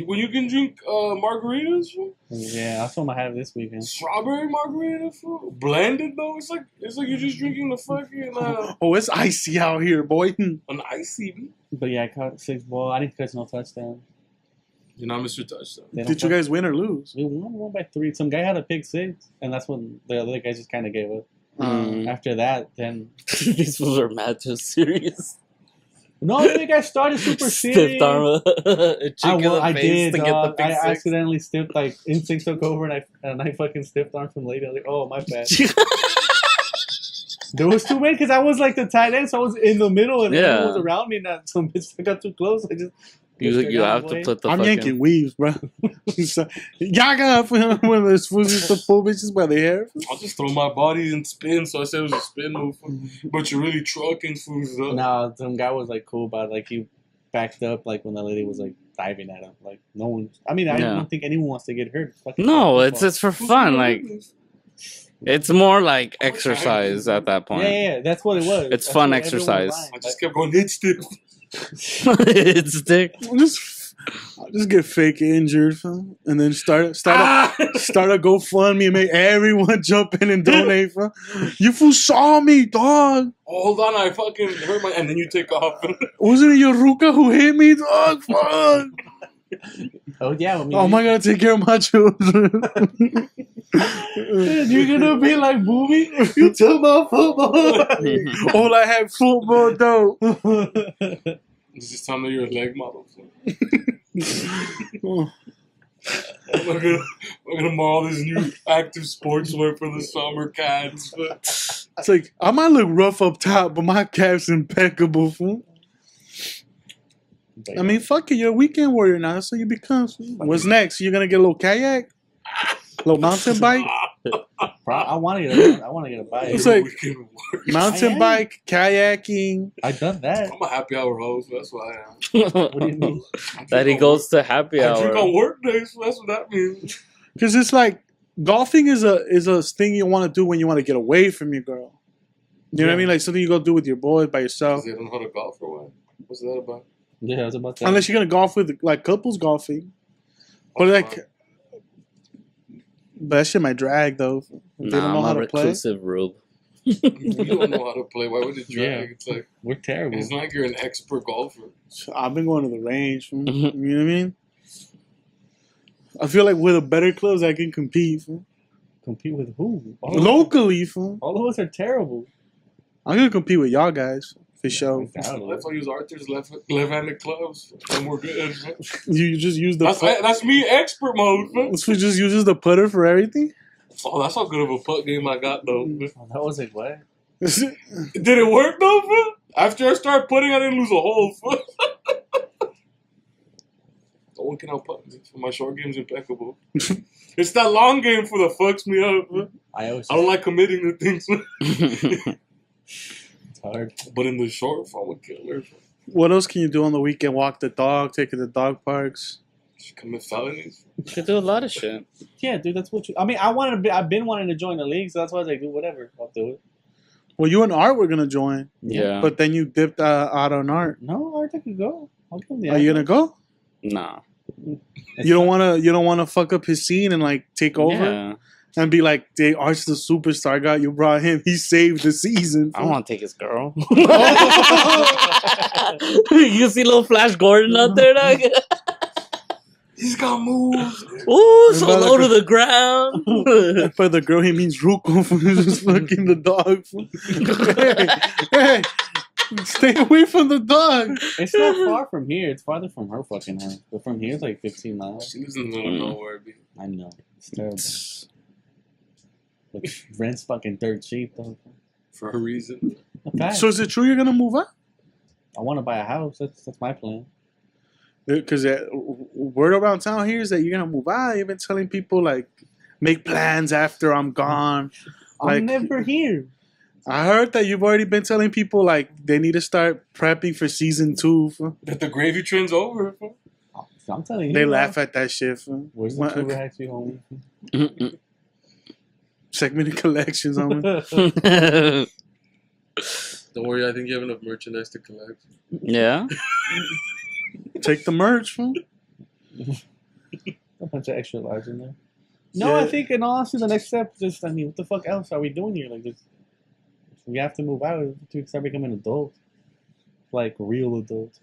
When you can drink margaritas, fool? Yeah, that's what I'm gonna have this weekend. Strawberry margarita, fool? Blended though, it's like you're just drinking the fucking it's icy out here, boy. an icy. But yeah, I caught 6 balls. I didn't catch no touchdown. You're not Mr. Touchdown. Did you guys win or lose? We won by 3. Some guy had a pick 6, and that's when the other guys just kind of gave up. After that, then these fools are mad too serious. no, the other guy started super serious. Stiffed arm a chick in the I face did. to get the pick I six. accidentally stiffed, like instinct took over, and I fucking stiffed arm some lady. I was like, oh my bad. There was too many because I was like the tight end, so I was in the middle, and everyone was around me. And some bitch got too close. I just you have to put the. I'm yanking weaves, bro. Y'all got one of those fools used to pull bitches by the hair. I'll just throw my body and spin, so I said it was a spin move. But you're really trucking fools up. No, some guy was like cool about it. Like he backed up, like when the lady was like diving at him. Like no one. I mean, I don't think anyone wants to get hurt. No, it's for fun. Like it's more like exercise at that point. Yeah, that's what it was. It's fun exercise. I just kept going, it's stiff. It's dick. Just get fake injured, fam, and then start a GoFundMe and make everyone jump in and donate, fam. You fool saw me, dog. Hold on, I fucking hurt my... And then you take off. Wasn't it your Ruka who hit me, dog? Fuck. Oh, yeah. I mean, am I gonna take care of my children? You're gonna be like, Booby, you took my football. All I had football, though. This is time that you're a leg model. Oh. We're gonna borrow this new active sportswear for the summer cats. It's like, I might look rough up top, but my calf's impeccable, fool. I mean, fuck it, you're a weekend warrior now. That's what you become. What's next? You're gonna get a little kayak? A little mountain bike? I want to get a bike. It's like mountain bike, kayaking. I've done that. I'm a happy hour host. That's what I am. What do you mean? That he goes to happy hour. I drink on work days. So that's what that means. Because it's like golfing is a thing you want to do when you want to get away from your girl. You know what I mean? Like something you go do with your boy by yourself. They don't know how to golf or what? What's that about? Yeah, it was about that. Unless you're gonna golf with like couples golfing, but like. But that shit might drag though. They don't know how to play. Reclusive rube. You don't know how to play. Why would it drag? Yeah. It's like we're terrible. It's not like you're an expert golfer. I've been going to the range. You know what I mean? I feel like with a better clubs, I can compete. Compete with who? Locally, all of us are terrible. I'm gonna compete with y'all guys for sure. That's why I use Arthur's left-handed clubs, and we're good. You just use the. That's me, expert mode. So just uses the putter for everything. Oh, that's how good of a putt game I got though. That was like what? Did it work though? Fool? After I started putting, I didn't lose a hole. Fool. No one can out-putt me. My short game's impeccable. It's that long game for the fucks me up. Fool. I don't like committing to things. It's hard. But in the short form, a killer. What else can you do on the weekend? Walk the dog, take it to dog parks. Commit felonies. You could do a lot of shit. Yeah, dude, that's what you. I mean, I've been wanting to join the league, so that's why I was like, dude, whatever, I'll do it. Well, you and Art were gonna join. Yeah. But then you dipped out on Art. No, Art, I could go. I'll give him the Are you gonna go? Nah. You don't wanna fuck up his scene and like take over? Yeah. And be like, "Hey, Art's the superstar guy. You brought him. He saved the season." I don't want to take his girl. You see little Flash Gordon out there, dog? He's got moves. Ooh, so low to the ground. For the girl, he means Ruko for just fucking the dog. hey, stay away from the dog. It's not far from here. It's farther from her fucking house. But from here, it's like 15 miles. She lives in the middle of nowhere, B. I know. It's terrible. But rent's fucking dirt cheap, though. For a reason. Okay. So is it true you're gonna move out? I want to buy a house. That's my plan. Because word around town here is that you're gonna move out. You've been telling people like, make plans after I'm gone. Like, I'm never here. I heard that you've already been telling people like they need to start prepping for season 2. That the gravy train's over. I'm telling you. They laugh at that shit. Where's the tour actually, homie? Segmented collections on me. Don't worry, I think you have enough merchandise to collect. Yeah. Take the merch, A bunch of extra large in there. No, I think, and honestly, the next step is just, what the fuck else are we doing here? Like, we have to move out to start becoming adults. Like, real adults.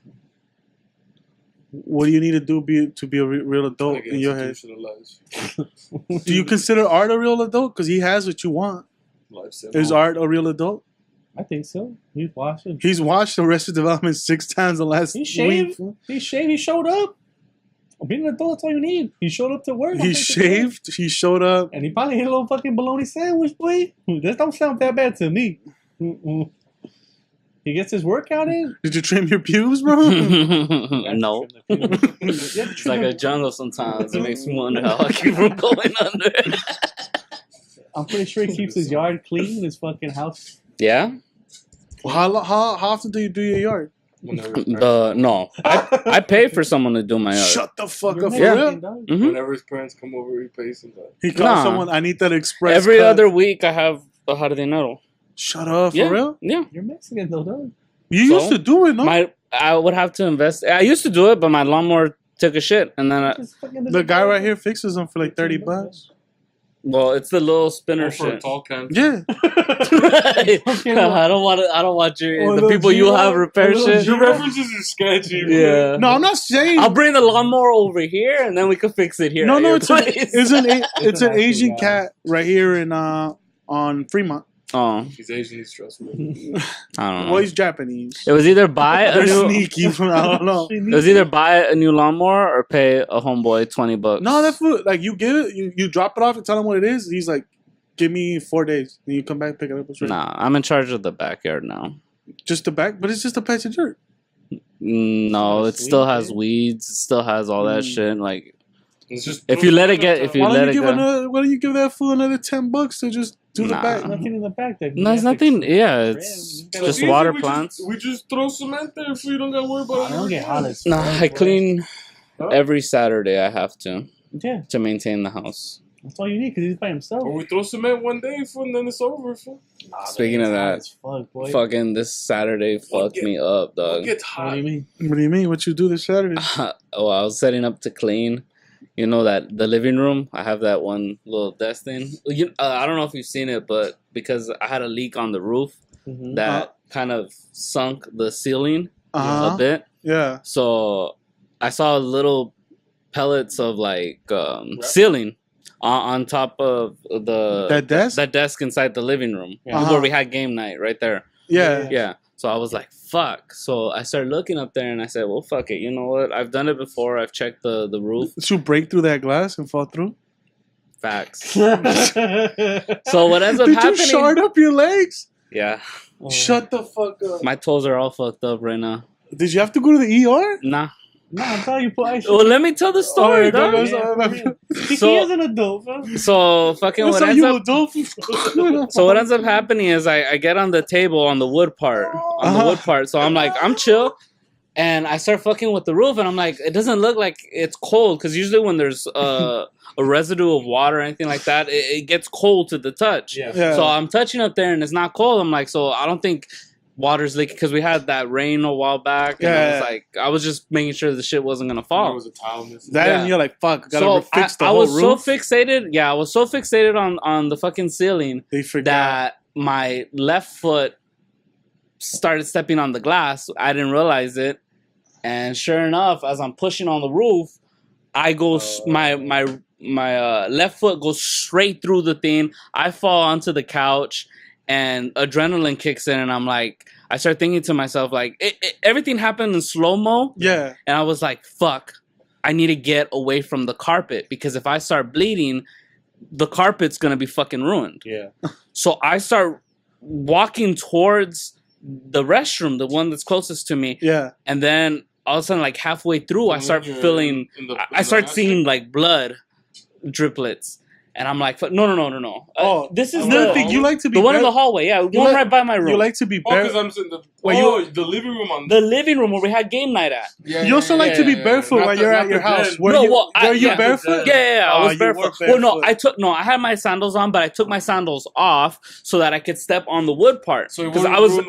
What do you need to do to be a real adult in your head? Do you consider Art a real adult? Because he has what you want. Is Art a real adult? I think so. He's watching. He's watched Arrested Development 6 times the last week. He shaved. He showed up. Being an adult, that's all you need. He showed up to work. He shaved. He showed up. And he probably ate a little fucking bologna sandwich, boy. This don't sound that bad to me. He gets his workout in. Did you trim your pubes, bro? No. It's like a jungle sometimes. It makes me wonder how I keep from going under. I'm pretty sure he keeps his yard clean, his fucking house. Yeah? Well, how often do you do your yard? No. I pay for someone to do my yard. Shut the fuck up. Yeah. Mm-hmm. Whenever his parents come over, he pays them that. He calls someone, I need that express Every cut. other week I have a jardinero. Shut up, for real? Yeah. You're Mexican though, dog. You used to do it, no? I would have to invest. I used to do it, but my lawnmower took a shit, and then the guy right here fixes them for like $30. Well, it's the little spinner for shit. A tall can. Yeah. I don't want the people you have repair shit. Your references are sketchy. Yeah. No, I'm not saying. I'll bring the lawnmower over here, and then we can fix it here. No, it's an Asian cat right here in on Fremont. Oh, he's Asian. He's trustworthy. I don't know. Well, he's Japanese. It was either buy a new. Sneaky. I don't know. It was either buy a new lawnmower or pay a homeboy $20. No, that food. Like you give it, you drop it off and tell him what it is. He's like, "Give me 4 days." And you come back pick it up. Nah, I'm in charge of the backyard now. Just the back, but it's just a patch of dirt. No, it still has weeds. It still has all that shit. Like, it's just if you let it get, why don't you give that fool another $10 to just do the back? Nothing in the back. No, it's nothing. Yeah, it's just water plants. We just throw cement there so you don't gotta worry about it. I don't get hot. No, I clean every Saturday. I have to. Yeah. To maintain the house. That's all you need because he's by himself. Or we throw cement one day, and then it's over. Speaking of that, fucking this Saturday fucked me up, dog. What do you mean? What do you mean? What you do this Saturday? Oh, I was setting up to clean. You know that the living room, I have that one little desk thing. I don't know if you've seen it, but because I had a leak on the roof that kind of sunk the ceiling a bit. Yeah. So I saw little pellets of like ceiling on top of that desk inside the living room where we had game night right there. Yeah. So I was like, fuck. So I started looking up there and I said, well, fuck it. You know what? I've done it before. I've checked the roof. Did you break through that glass and fall through? Facts. So what ends up happening... Did you shard up your legs? Yeah. Shut the fuck up. My toes are all fucked up right now. Did you have to go to the ER? Nah. No, I'm telling you, put ice. Well, let me tell the story, dog. He is an adult, bro. So fucking what ends up happening is I get on the table on the wood part. So I'm like, I'm chill. And I start fucking with the roof and I'm like, it doesn't look like it's cold. Because usually when there's a residue of water or anything like that, it gets cold to the touch. Yeah. So I'm touching up there and it's not cold. I'm like, so I don't think water's leaking because we had that rain a while back. And I was just making sure the shit wasn't gonna fall. There was a tile missing. And you're like, fuck, gotta fix the whole roof. I was so fixated on the fucking ceiling that my left foot started stepping on the glass. I didn't realize it, and sure enough, as I'm pushing on the roof, I go my left foot goes straight through the thing. I fall onto the couch. And adrenaline kicks in, and I'm like, I start thinking to myself, like, everything happened in slow-mo. Yeah. And I was like, fuck, I need to get away from the carpet, because if I start bleeding, the carpet's going to be fucking ruined. Yeah. So I start walking towards the restroom, the one that's closest to me. Yeah. And then all of a sudden, like halfway through, I start feeling, I start seeing like blood driplets. And I'm like, no. Oh, this is another thing. You like to be the one in the hallway. Yeah, one right by my room. You like to be barefoot. The living room. The living room where we had game night at. You also like to be barefoot when you're at your house. Were you barefoot? Yeah, I was barefoot. Well, I had my sandals on, but I took my sandals off so that I could step on the wood part. So I was.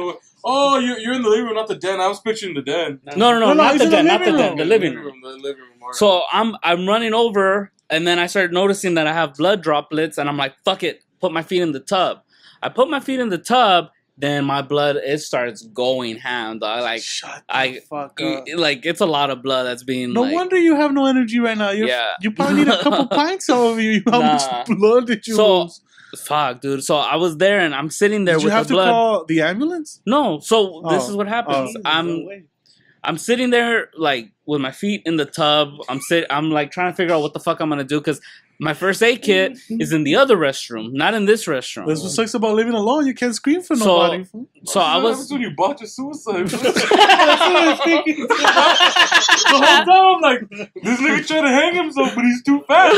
Oh, you're in the living room, not the den. I was picturing the den. No, not the den, not the den. The living room. The living room. So I'm running over, and then I started noticing that I have blood droplets, and I'm like, fuck it, put my feet in the tub. I put my feet in the tub, then my blood, it starts going ham. Like, shut the fuck up. Like, it's a lot of blood that's being. No wonder you have no energy right now. You probably need a couple pints over you. How much blood did you lose? Fuck, dude. So I was there, and I'm sitting there with the blood. Did you have to call the ambulance? No. So this is what happens. I'm sitting there like with my feet in the tub. I'm like trying to figure out what the fuck I'm gonna do because my first aid kit is in the other restroom, not in this restroom. That's what sucks about living alone. You can't scream for nobody. So I was. When you bought your suicide. That's what I was thinking. The whole time I'm like, this nigga trying to hang himself, but he's too fast.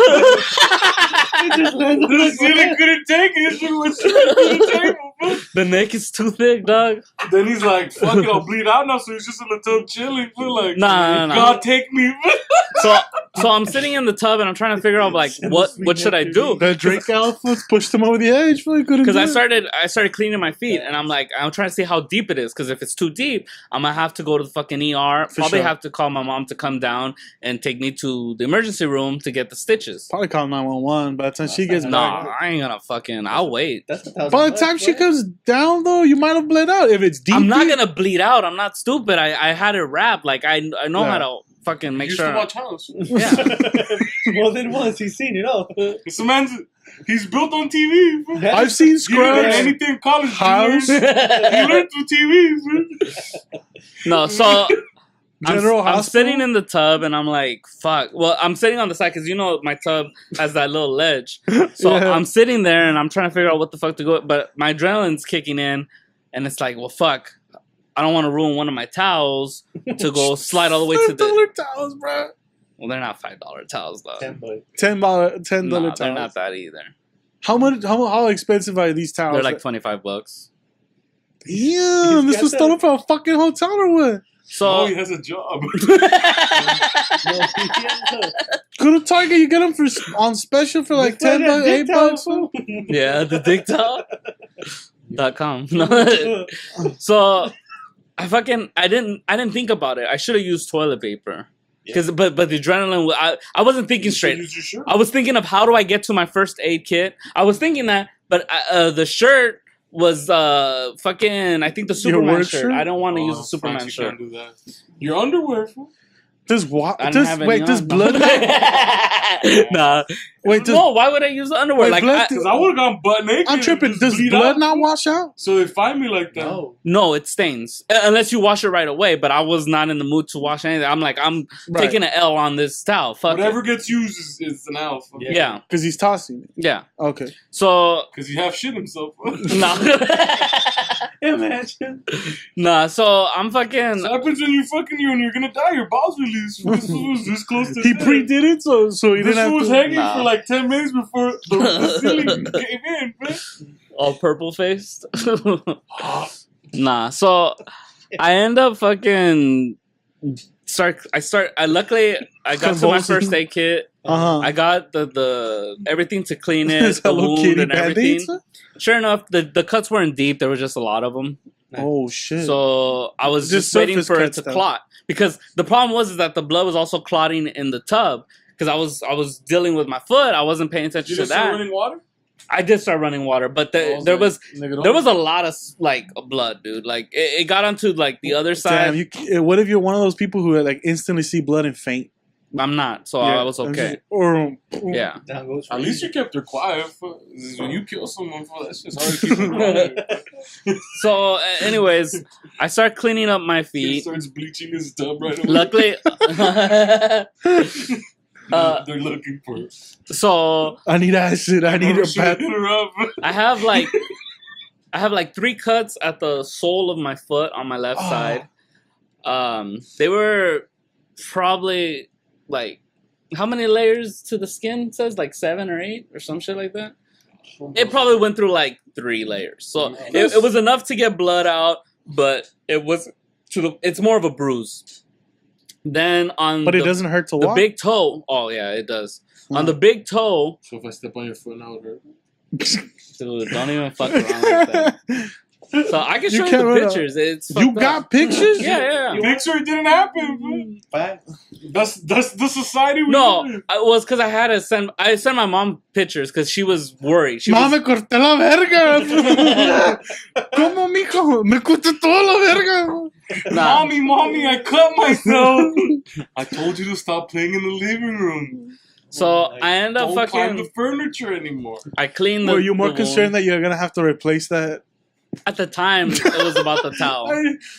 The ceiling couldn't take it. This nigga went straight to the table. The neck is too thick, dog. Then he's like, fuck it, I'll bleed out now. So he's just in the tub chilling. Like, nah. God take me. So I'm sitting in the tub and I'm trying to figure out like what should I do? The Drake outfits pushed him over the edge. Because I started cleaning my feet and I'm trying to see how deep it is. Because if it's too deep, I'm gonna have to go to the fucking ER. Probably have to call my mom to come down and take me to the emergency room to get the stitches. Probably call 911 by the time she gets back. Nah, I ain't gonna fucking. I'll wait. By the time she comes down though, you might have bled out if it's deep. I'm not gonna bleed out. I'm not stupid. I had it wrapped. Like I know how to fucking make sure. You used to watch House. Yeah. More than once, he's seen it. This man's he's built on TV. Bro. I've seen Scrubs. Anything in college. House. You learned through TV. Bro. No, so. I'm sitting Hospital? in the tub and I'm like, fuck. Well, I'm sitting on the side because my tub has that little ledge. So I'm sitting there and I'm trying to figure out what the fuck to go. But my adrenaline's kicking in and it's like, well, fuck. I don't want to ruin one of my towels to go slide all the way to the $10 towels, bro. Well, they're not $5 towels though. $10 towels. They're not that either. How much? How expensive are these towels? They're like $25. Damn, this was stolen from a fucking hotel or what? So he has a job. Go to Target, you get them on special for like $10, $8. Yeah, the dickTowel.com. So I didn't think about it. I should have used toilet paper. But the adrenaline, I wasn't thinking straight. I was thinking of how do I get to my first aid kit. I was thinking that, but the shirt was fucking. I think the Superman shirt. I don't want to use the Superman shirt. Can't do that. Your underwear. Does blood? Nah. Why would I use the underwear? Because I would have gone butt naked. I'm tripping. Does blood not wash out? So they find me like that. No, it stains unless you wash it right away. But I was not in the mood to wash anything. I'm like, I'm taking an L on this towel. Fuck whatever gets used is an L. Yeah, because he's tossing it. Yeah. Okay. So because he half shit himself. Imagine. Nah. So I'm fucking. What happens when you fucking and you're gonna die? Your balls release. This was this close to. He pre-did it, so he didn't have to. This was hanging for like 10 minutes before the ceiling came in, man. All purple faced. Nah. So I end up fucking luckily I got to my first aid kit. I got the everything to clean it, the wound and everything. Sure enough, the cuts weren't deep. There was just a lot of them. Oh shit! So I was just waiting for it to clot because the problem was that the blood was also clotting in the tub because I was dealing with my foot. I wasn't paying attention to that. Start running water? I did start running water, but there was a lot of like blood, dude. Like it got onto like the other side. Damn, what if you're one of those people who like instantly see blood and faint? I'm not, so I was okay. Yeah. At least you kept her quiet. When you kill someone, that's just hard to keep her quiet. So, anyways, I start cleaning up my feet. He starts bleaching his tub right away. Luckily, they're looking for it. So I need acid. I need a bath. I have like 3 cuts at the sole of my foot on my left side. They were probably like, how many layers to the skin? It says like 7 or 8 or some shit like that. It probably went through like 3 layers, so it was enough to get blood out, but it's more of a bruise. Then but it doesn't hurt to walk. The big toe. Oh yeah, it does. On the big toe. So if I step on your foot now, it hurt. Dude, don't even fuck around like that. So I can show you the pictures. It's you got up. pictures? Yeah. Picture didn't happen. That's the society we live in. It was because I had to send. I sent my mom pictures because she was worried. Me corté la verga. ¿Cómo, mijo? Me corté toda la verga. Nah. Mommy, I cut myself. I told you to stop playing in the living room. So I end up Don't climb the furniture anymore. I cleaned the. Were you more concerned that you're gonna have to replace that? At the time, it was about the towel.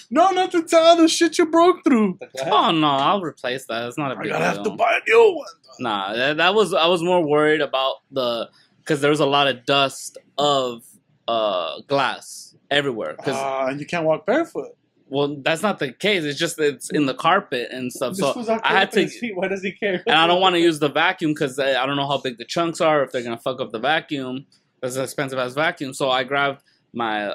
No, not the towel. The shit you broke through. Oh no, I'll replace that. It's not a big deal. I gotta have to buy a new one. Nah, that was. I was more worried about because there was a lot of dust of glass everywhere. And you can't walk barefoot. Well, that's not the case. It's just that it's in the carpet and stuff. So I had to. Why does he care? And I don't want to use the vacuum because I don't know how big the chunks are. If they're gonna fuck up the vacuum, it's an expensive ass vacuum. So I grabbed my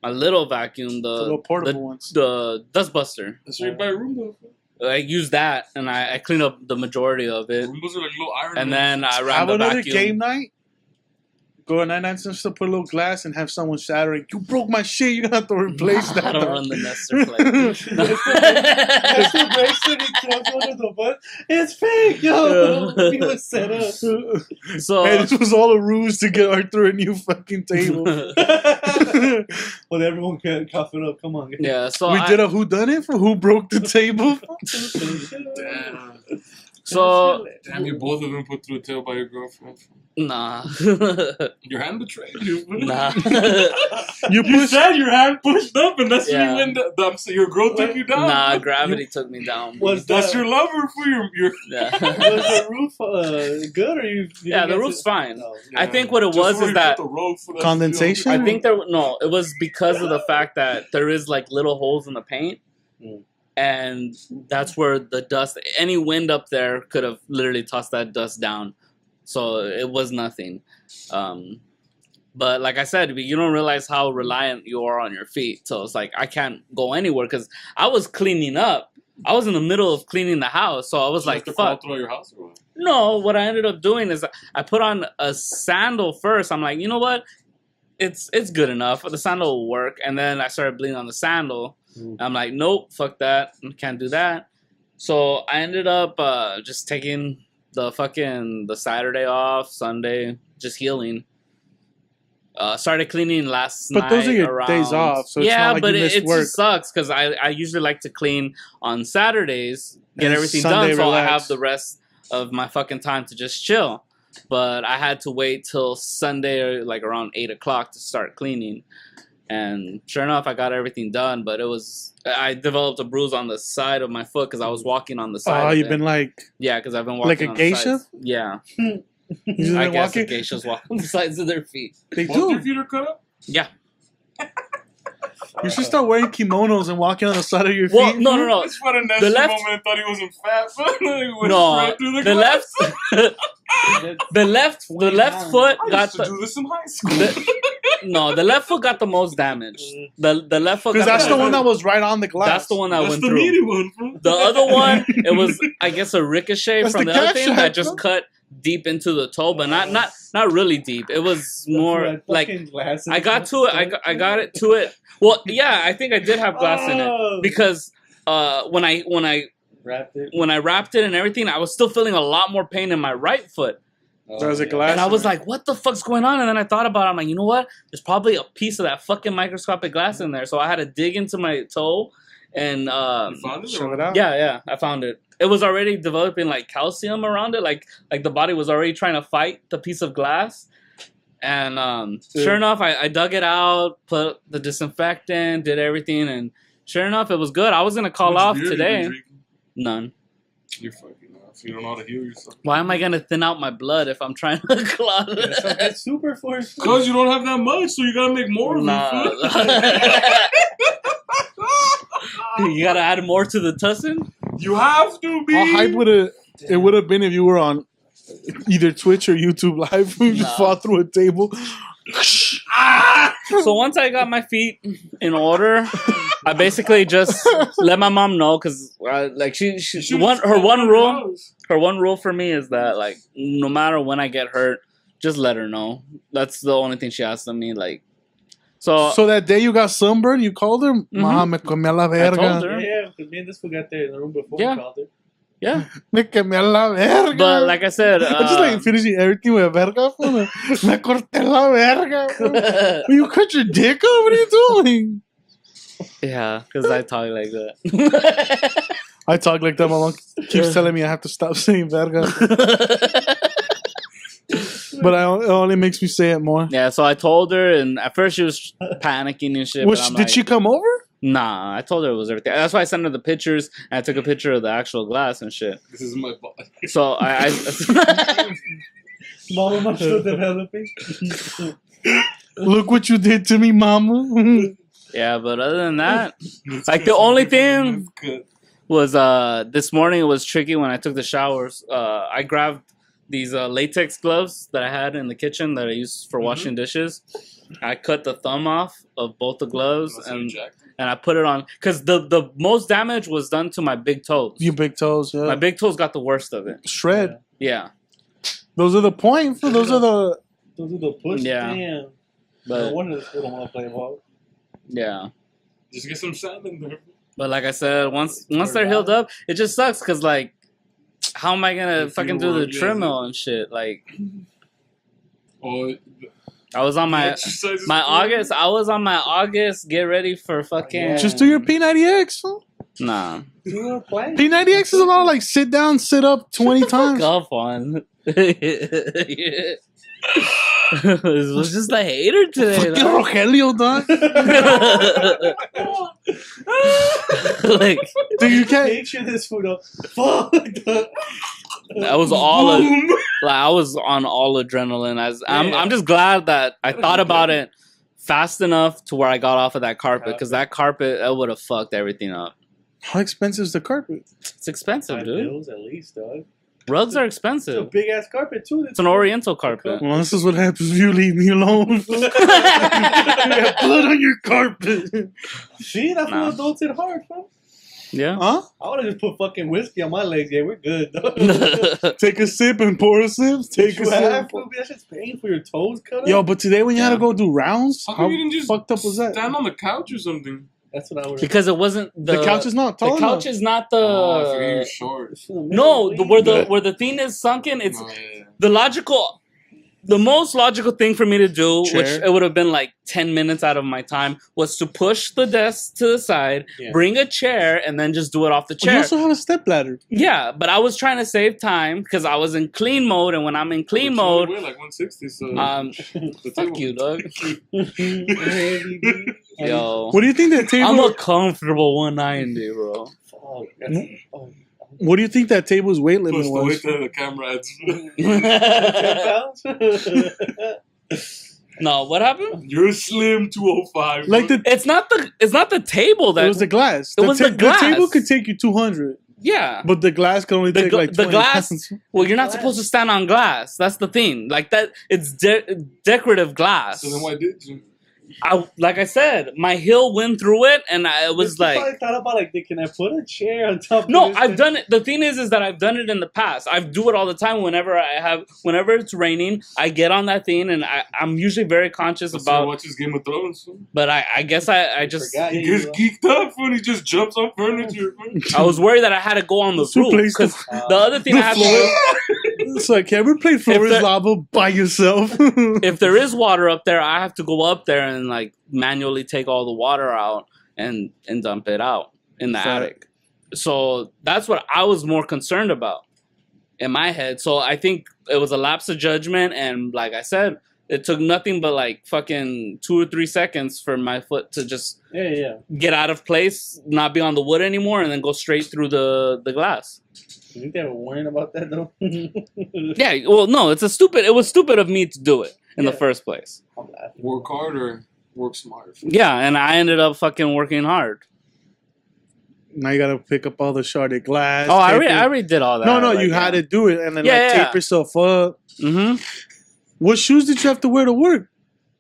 my little vacuum, the portable ones, the dust buster. That's right by Roomba. I used that and I cleaned up the majority of it. Roombas are like little iron. And then I ran have the another vacuum. Game night. Go to 99 cents to put a little glass and have someone shattering. You broke my shit. You're gonna have to replace that. I don't run the Nestor play. That's the bracelet he throws under the butt. It's fake, yo. He was set up. So hey, this was all a ruse to get Arthur a new fucking table. Well, everyone can cough it up. Come on, guys. Yeah, so we did a whodunit for who broke the table. Damn. So damn, you both of them put through a tail by your girlfriend. Nah. Your hand betrayed you. Nah. You said your hand pushed up, and that's when you went down. So your girl took you down. Nah, gravity took me down. That's your lover for your Yeah. Was the roof good or you yeah, the roof's fine. No, I think what it was is that condensation. I think it was because of the fact that there is like little holes in the paint. And that's where the dust, any wind up there could have literally tossed that dust down. So it was nothing. But like I said, you don't realize how reliant you are on your feet. So it's like, I can't go anywhere because I was cleaning up. I was in the middle of cleaning the house. So I was like, fuck. Through your house or what? No, what I ended up doing is I put on a sandal first. I'm like, you know what? It's good enough. The sandal will work. And then I started bleeding on the sandal. I'm like, nope, fuck that. Can't do that. So I ended up just taking the Saturday off, Sunday, just healing. Started cleaning last night. But those are your days off, so it's not like you missed work. Just sucks because I usually like to clean on Saturdays, get everything Sunday done, so relax. I have the rest of my fucking time to just chill. But I had to wait till Sunday, like around 8 o'clock, to start cleaning. And sure enough, I got everything done, but I developed a bruise on the side of my foot because I was walking on the side. Oh, you've been like... Yeah, because I've been walking like a on geisha? the sides. Yeah. I guess the geishas walk on the sides of their feet. They Both do. your feet are cut up? Yeah. You should start wearing kimonos and walking on the side of your feet. Well, no. That's what a Nestor moment I thought he wasn't fat. No, the left... the left foot got to do this in high school. The left foot got the most damage. The left foot because that's the one that was right on the glass. That's the one that went through. Meaty one. The other one, it was I guess a ricochet from the other thing that just cut deep into the toe, but not really deep. It was more like I got to it. I got it to it. Well, yeah, I think I did have glass in it because when I wrapped it and everything, I was still feeling a lot more pain in my right foot. There was a glass. And I was like, what the fuck's going on? And then I thought about it. I'm like, you know what? There's probably a piece of that fucking microscopic glass in there. So I had to dig into my toe and you found it? Show it out. Yeah, I found it. It was already developing like calcium around it. Like the body was already trying to fight the piece of glass. And sure enough, I dug it out, put the disinfectant, did everything, and sure enough, it was good. I was gonna call off today. None. You're fucking off. You don't know how to heal yourself. Why am I gonna thin out my blood if I'm trying to clot it? It's super force. Because you don't have that much, so you gotta make more of it. You gotta add more to the tussin? You have to be. How hype it would have been if you were on either Twitch or YouTube Live. You just fall through a table. So once I got my feet in order, I basically just let my mom know because like her one rule for me is that like no matter when I get hurt, just let her know. That's the only thing she asks of me. Like So that day you got sunburned, you called her? Ma, me comí a la verga. I told her. Yeah, because me and this fool got there in the room before Yeah. we called her. Yeah. Me comí a la verga. But like I said... I just like finishing everything with verga. Fool. Me corté la verga. Fool. You cut your dick off? What are you doing? Yeah, because I talk like that. I talk like that. My mom keeps telling me I have to stop saying verga. But it only makes me say it more. Yeah, so I told her, and at first she was panicking and shit. Did she come over? Nah, I told her it was everything. That's why I sent her the pictures, and I took a picture of the actual glass and shit. This is my boss. So I Mama, I'm still developing. Look what you did to me, mama. yeah, but other than that, like the only thing was this morning it was tricky when I took the showers. I grabbed these latex gloves that I had in the kitchen that I used for washing dishes. I cut the thumb off of both the gloves and I put it on because the most damage was done to my big toes. Your big toes, yeah. My big toes got the worst of it. Shred. Yeah. Those are the point. Those are the push. Yeah. Damn. But no wonder this fool don't want to play ball. Yeah. Just get some sand in there. But like I said, once they're healed up, it just sucks because like, how am I gonna fucking do the treadmill and shit? Like, I was on my August. I was on my August. Get ready for fucking. Just do your P90X. Huh? Nah. P90X is about like sit down, sit up 20 times. Off on. It was just a hater today. Fucking Rogelio, dog. Like, dude, you can't picture this food up. Fuck. I was all I was on all adrenaline. I'm just glad that I thought about it fast enough to where I got off of that carpet because that carpet would have fucked everything up. How expensive is the carpet? It's expensive, dude. $5 at least, dog. Rugs are It's expensive. a big ass carpet too. It's an Oriental carpet. Well, this is what happens if you leave me alone. You have blood on your carpet. See, that's what adults hit hard, bro. Yeah. Huh? I would have just put fucking whiskey on my legs. Yeah, we're good, dog. Take a sip and pour a sip. Take a sip. That shit's pain for your toes cut up. Yo, but today when you had to go do rounds, how you didn't just fucked up was that? Stand on the couch or something. That's what I would. Because it wasn't the couch is not tall. The couch is not the. Oh, I forget you're short. No, where the thing is sunken. It's the logical. The most logical thing for me to do, which it would have been like 10 minutes out of my time, was to push the desk to the side, bring a chair, and then just do it off the chair. You also have a stepladder. Yeah, but I was trying to save time because I was in clean mode, and when I'm in clean mode, we're like 160. So fuck you, dog. Yo, what do you think that table? I'm a comfortable 190, bro. What do you think that table's weight limit was? Wait till the camera adds. 10 pounds? No, what happened? You're slim 205. Like it's not the table that it was the glass. It was the glass. The table could take you 200. Yeah, but the glass can only take like 20 the glass. pounds. Well, you're not supposed to stand on glass. That's the thing. Like that, it's decorative glass. So then why did you? Like I said, my heel went through it, and I was like, I thought about like, can I put a chair on top? No, of this I've thing? done it. The thing is that I've done it in the past. I do it all the time. Whenever it's raining, I get on that thing, and I'm usually very conscious about. Watches Game of Thrones. But I guess I just he gets geeked up when he just jumps on furniture. I was worried that I had to go on the roof because the other thing I have to do. It's like, have you played Floor is Lava by yourself? If there is water up there, I have to go up there and like manually take all the water out and dump it out in the attic. So that's what I was more concerned about in my head. So I think it was a lapse of judgment, and like I said, it took nothing but like fucking 2 or 3 seconds for my foot to just get out of place, not be on the wood anymore, and then go straight through the glass. You think they were warning about that though? Yeah, well, no, it was stupid of me to do it in the first place. Work hard or work smart. Yeah, and I ended up fucking working hard. Now you gotta pick up all the sharded glass. Oh, I already did all that. No, like, you had to do it and then tape yourself up. Mm-hmm. What shoes did you have to wear to work?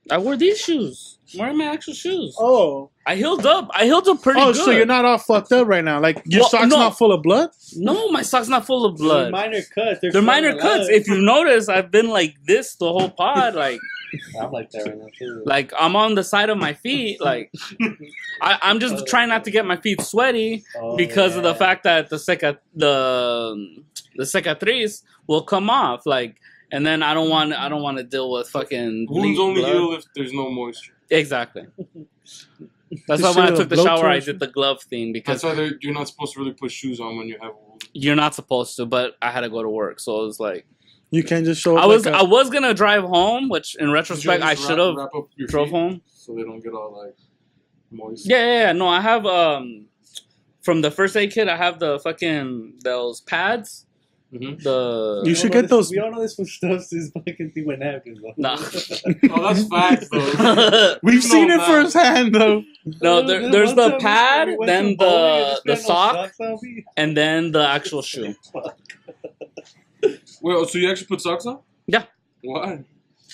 I wore these shoes. I'm wearing my actual shoes. Oh. I healed up pretty good. Oh, so you're not all fucked up right now? Like, your sock's not full of blood? No, my sock's not full of blood. They're minor cuts. They're minor cuts. If you notice, I've been like this the whole pod. Like, I'm like that right now too. Like I'm on the side of my feet, like I'm just trying not to get my feet sweaty because of the fact that the cicatriz will come off, like, and then I don't want to deal with fucking wounds only blood. heal if there's no moisture. Exactly. That's why when I took the shower, I did the glove thing because that's why you're not supposed to really put shoes on when you have a wound. You're not supposed to, but I had to go to work, so it was like you can't just show up. I was gonna drive home, which in retrospect I should have drove home, so they don't get all like moist. Yeah. No, I have from the first aid kit. I have the fucking those pads. Mm-hmm. You should get those. We all know this for stuff is fucking thing with napkins. Nah. Oh, that's facts though. We've seen it firsthand though. No, there's the pad, then the sock, and then the actual shoe. Wait, so you actually put socks on? Yeah. Why?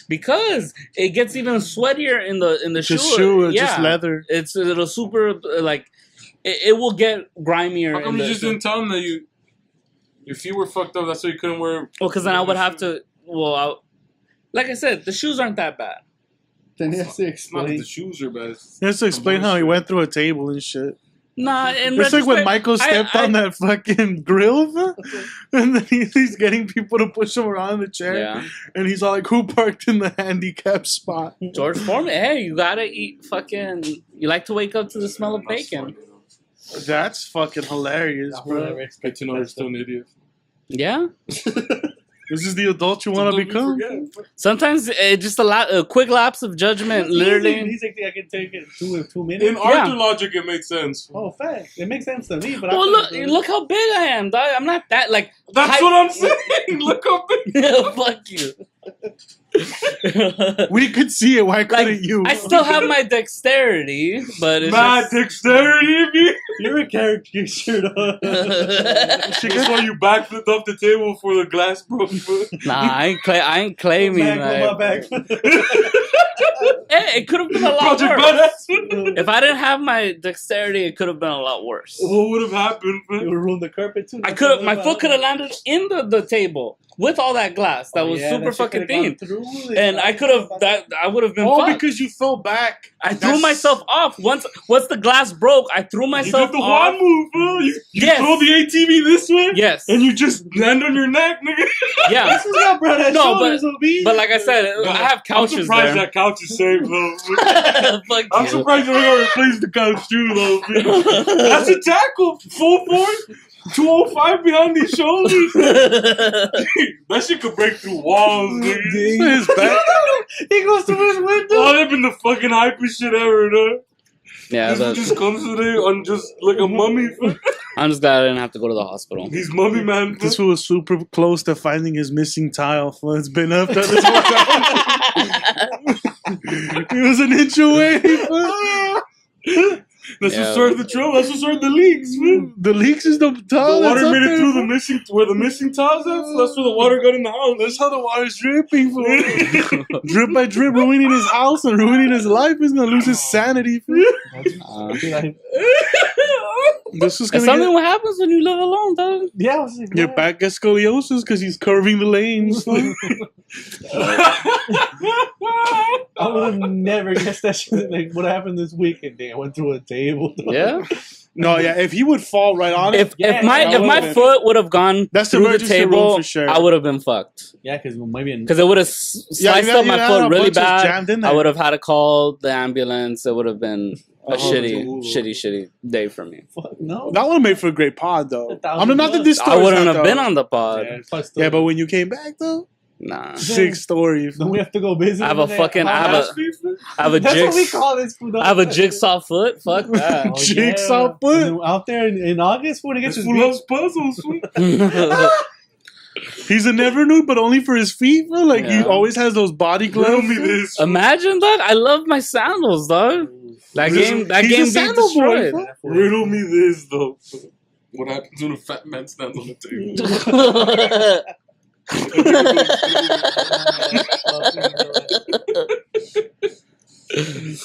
Because it gets even sweatier in the shoe. Shoe, yeah. Just leather. It'll super like it will get grimier. How come you just didn't tell them that your feet were fucked up? That's why you couldn't wear. Well, because then I would have to. Well, like I said, the shoes aren't that bad. Then he has to explain. Not that the shoes are bad. He has to explain how he went through a table and shit. Nah, in it's like when Michael stepped on that fucking grill, and then he's getting people to push him around in the chair, and he's all like, "Who parked in the handicap spot?" George Foreman. Hey, you gotta eat fucking. You like to wake up to the smell of bacon. That's fucking hilarious, bro. Get to know you're still an idiot. Yeah. This is the adult you want to become. Sometimes just a quick lapse of judgment, literally. I can take it 2 minutes. In Arthur logic, it makes sense. Oh, fact. It makes sense to me. But well, look how big I am, dog. I'm not that like. That's what I'm saying. Look how big. Fuck you. We could see it. Why couldn't you? I still have my dexterity, but it's dexterity. You're a caricature. That's why you backflipped off the table before the glass broke. Nah, I ain't claiming. Hey, it could have been a lot worse. If I didn't have my dexterity, it could have been a lot worse. What would have happened? It would have ruined the carpet too. My foot could have landed in the table with all that glass that was super fucking thin, and I could have I would have been. Oh, fucked. because you fell back. I threw myself off once the glass broke. I threw myself off. You did the Juan move, bro. You throw the ATV this way. Yes, and you just land on your neck, nigga. Yeah, this is not bro. But like I said, I have couches. I'm surprised there. that couch is safe, though. I'm surprised you don't replace the couch too, though. That's a tackle, full force. 205 behind these shoulders. That shit could break through walls, nigga. His back. He goes through his window. Oh, that'd been the fucking hypest shit ever, though. Yeah, this just comes today on just like a mummy. I'm just glad I didn't have to go to the hospital. He's mummy, man. This fool was super close to finding his missing tile. It's been up there this whole time. He was an inch away. That's what started the trouble. That's what started the leaks, man. The leaks is the tile. The water made it through where the missing tiles at. So that's where the water got in the house. That's how the water's dripping, fool. Drip by drip, ruining his house and ruining his life. He's gonna lose his sanity, fool. This is something what happens when you live alone, dog. Yeah, your back gets scoliosis because he's curving the lanes. I would have never guessed that shit. Like, what happened this weekend? I went through a table. Yeah. No, yeah. If he would fall right on it, if my foot would have gone through the table, for sure. I would have been fucked. Yeah, because it would have sliced up my foot really bad. I would have had to call the ambulance. It would have been a shitty day for me. Fuck, no, that would have made for a great pod, though. I'm not that this story. I wouldn't have been on the pod. Yeah, but when you came back, though. Nah. Sick story. Then we have to go visit. I have a fucking. I have a That's what we call this food. I have a jigsaw foot. Fuck that. Jigsaw foot out there in August when he gets his puzzles. He's a never nude, but only for his feet. Bro. Like he always has those body gloves. Imagine, dog. I love my sandals, dog. That game beat destroyed. Riddle me this though. What happens when a fat man stands on the table?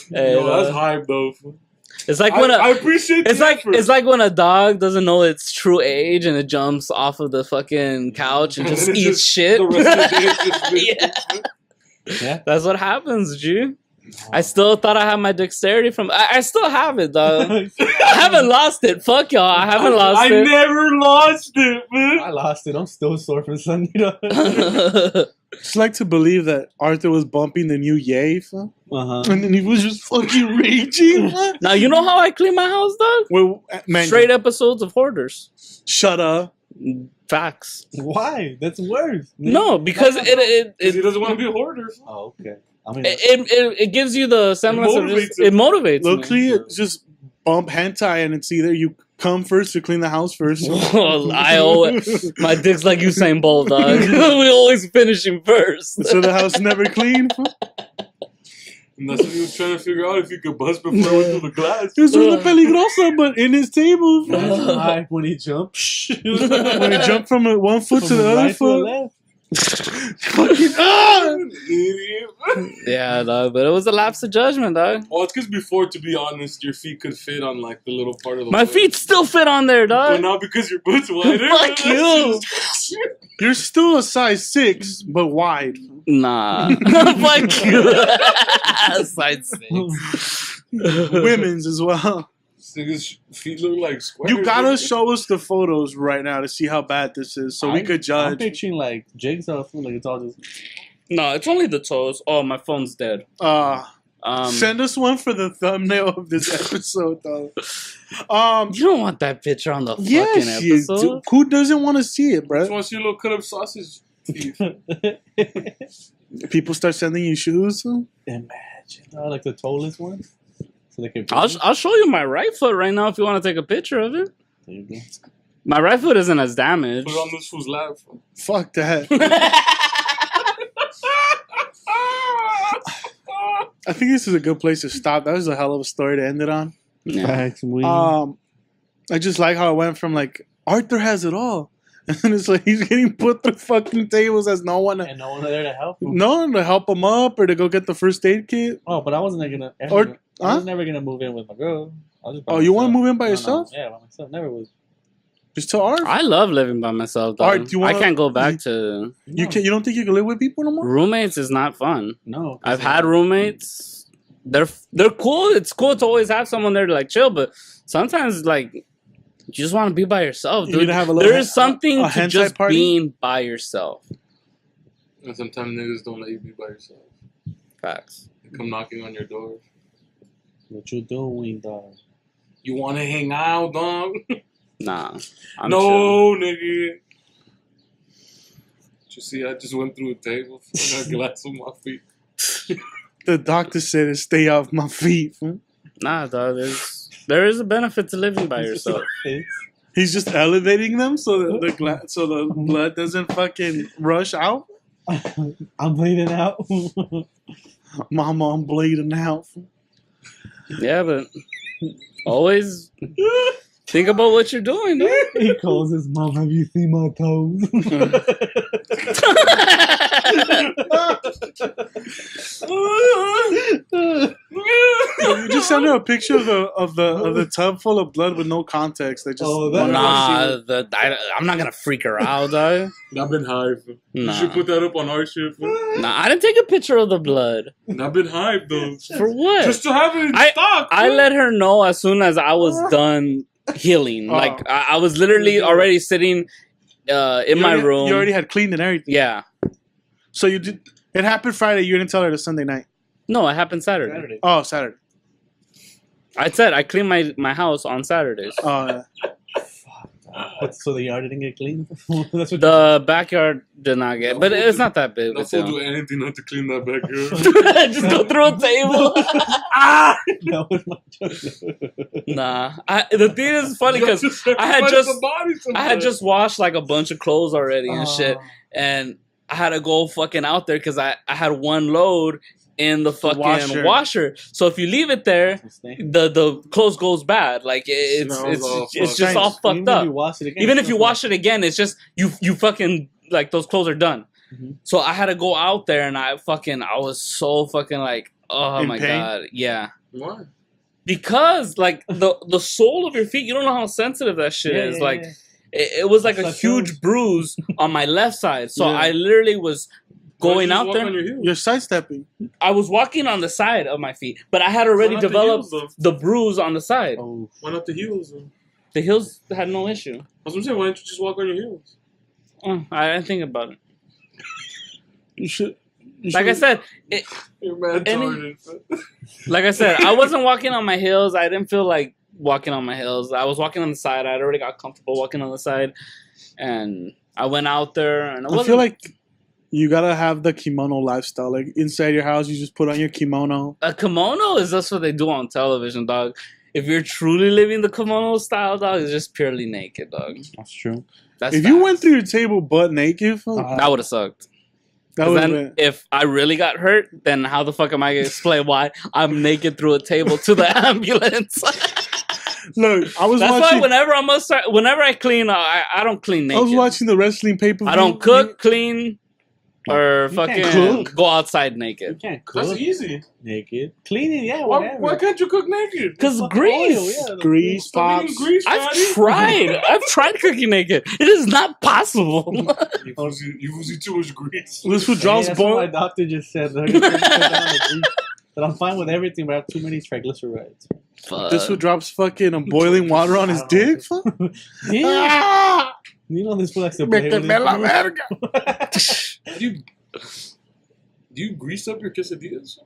Hey, that's hype though. It's like when I appreciate. It's like when a dog doesn't know its true age and it jumps off of the fucking couch and just eats shit. The rest of the day Yeah. That's what happens, G. I still thought I had my dexterity from. I still have it, dog. I haven't lost it. Fuck y'all. I haven't lost I it. never lost it, man. I lost it. I'm still sore from Sunday. Just like to believe that Arthur was bumping the new Yay, fool. And then he was just fucking raging. Fool. Now, you know how I clean my house, dog? Well, man, Straight episodes of Hoarders. shut up. Facts. Why? That's worse. No, because Because he doesn't want to be a hoarder. Oh, okay. I mean, it gives you the semblance of just, it motivates me. Locally, it's just bump hentai, and it's either you come first or clean the house first. Well, I always, my dick's like Usain Bolt, dog. We always finish him first. So the house is never clean. And that's what he was trying to figure out if he could bust before he went through the glass. It was una peligrosa, but in his table. Like when he jumped. When he jumped from one foot to the other right to the foot. left. Fucking Idiot. Yeah, dog, but it was a lapse of judgment, dog. Well, it's because before, to be honest, your feet could fit on like the little part of the My foot. feet still fit on there, But dog. not because your boot's wider. Fuck you. You're still a size 6, but wide. Nah. Fuck you. Side 6. Women's as well. This nigga's feet look like squares. You gotta show us the photos right now to see how bad this is, so we could I'm judge. picturing like jigsaw. Like it's all just. No, it's only the toes. Oh, my phone's dead. Send us one for the thumbnail of this episode, though. You don't want that picture on the fucking Yes, you episode. do. Who doesn't want to see it, I bro? just want to see a little cut up sausage teeth. People start sending you shoes. Imagine, like the toeless ones, so they can. I'll show you my right foot right now if you want to take a picture of it. There you go. My right foot isn't as damaged. Put it on this fool's lap. Fuck that. I think this is a good place to stop. That was a hell of a story to end it on. Yeah. Facts, we. I just like how it went from like Arthur has it all, and it's like he's getting put through fucking tables as no one, and no one there to help him. no one to help him up or to go get the first aid kit. Oh, but I wasn't gonna. Or- I was huh? never gonna move in with my girl. I was just by Oh, you want to myself. move in by No, no, yourself? yeah, by myself. Never was. Just to Arthur? I love living by myself, though. Alright, do you I wanna- can't go back to You can. You don't think you can live with people no more? roommates. Is not fun. No. I've had roommates. They're cool. It's cool to always have someone there to like chill, but sometimes like you just want to be by yourself, You dude. need to have a little There is something a to hentai just party? being by yourself. And sometimes niggas don't let you be by yourself. Facts. They come knocking on your door. What you doing, dog? You want to hang out, dog? Nah. I'm No, nigga. You see, I just went through a table and a glass on my feet. The doctor said to stay off my feet. chill. Nah, dog. There is a benefit to living by yourself. He's just elevating them so the blood doesn't fucking rush out. I'm bleeding out. Mama, I'm bleeding out. Yeah, but always think about what you're doing, dude. He calls his mom. Have you seen my toes? You just send her a picture of the tub full of blood with no context. They just Oh, that- Nah, I'm not gonna freak her out, dog. I've been hyped. You Nah. should put that up on our shit. Nah, I didn't take a picture of the blood. I've been hyped, though. For what? Just to have it in stock. I let her know as soon as I was done healing. Oh. Like I was literally already sitting in my room. You already had cleaned and everything. Yeah. So you did. It happened Friday. You didn't tell her the Sunday night. No, it happened Saturday. Saturday. Oh, Saturday. I said I clean my house on Saturdays. Oh, yeah. So the yard didn't get clean? That's what The backyard did not get, but it's not that big. That fool do anything not to clean that back here. Just go through a table. that was my joke. Nah. The thing is funny because I had just washed like a bunch of clothes already and shit, and I had to go fucking out there because I had one load in the fucking washer. So if you leave it there, the clothes goes bad. Like it's just all fucked up. Even if you wash it again, it's just you fucking like those clothes are done. Mm-hmm. So I had to go out there and I was so fucking like, oh In my pain? god, yeah. Why? Because like the sole of your feet, you don't know how sensitive that shit is. It was like a huge bruise on my left side. So I literally was going out walk there. on your heels? You're sidestepping. I was walking on the side of my feet, but I had already Why not the developed heels, the bruise on the side. Oh, Why not the heels? Then? The heels had no issue. That's what I'm saying. Why don't you just walk on your heels? I didn't think about it. You should. Like I said, You're mad retarded. like I said, I wasn't walking on my heels. I didn't feel like walking on my heels. I was walking on the side. I'd already got comfortable walking on the side, and I went out there. And I feel like you gotta have the kimono lifestyle. Like inside your house, you just put on your kimono. a kimono is just what they do on television, dog. If you're truly living the kimono style, dog, it's just purely naked, dog. that's true. That's If you facts. went through your table butt naked, fuck, that would have sucked. that 'Cause would then, have been. if I really got hurt, then how the fuck am I gonna explain why I'm naked through a table to the ambulance? Look, I was That's watching. why whenever I clean, I don't clean naked. I was watching the wrestling pay-per-view. I don't cook, clean, or You can't fucking cook. go outside You naked. can't cook That's easy. naked. Cleaning, yeah, Why, whatever. why can't you cook naked? Cause Fucking grease. oil, yeah, the Grease, Stop eating pops. grease, I've fatty. tried. I've tried cooking naked. It is not possible. You eat too much grease. This food Hey, drops that's what my boil. doctor just said. That I gotta cut down the grease. That I'm fine with everything, but I have too many triglycerides. Fuck. This food drops fucking boiling water on his I don't know. dick. Fuck. Yeah. You know this fool likes to play with his Do you grease up your quesadillas?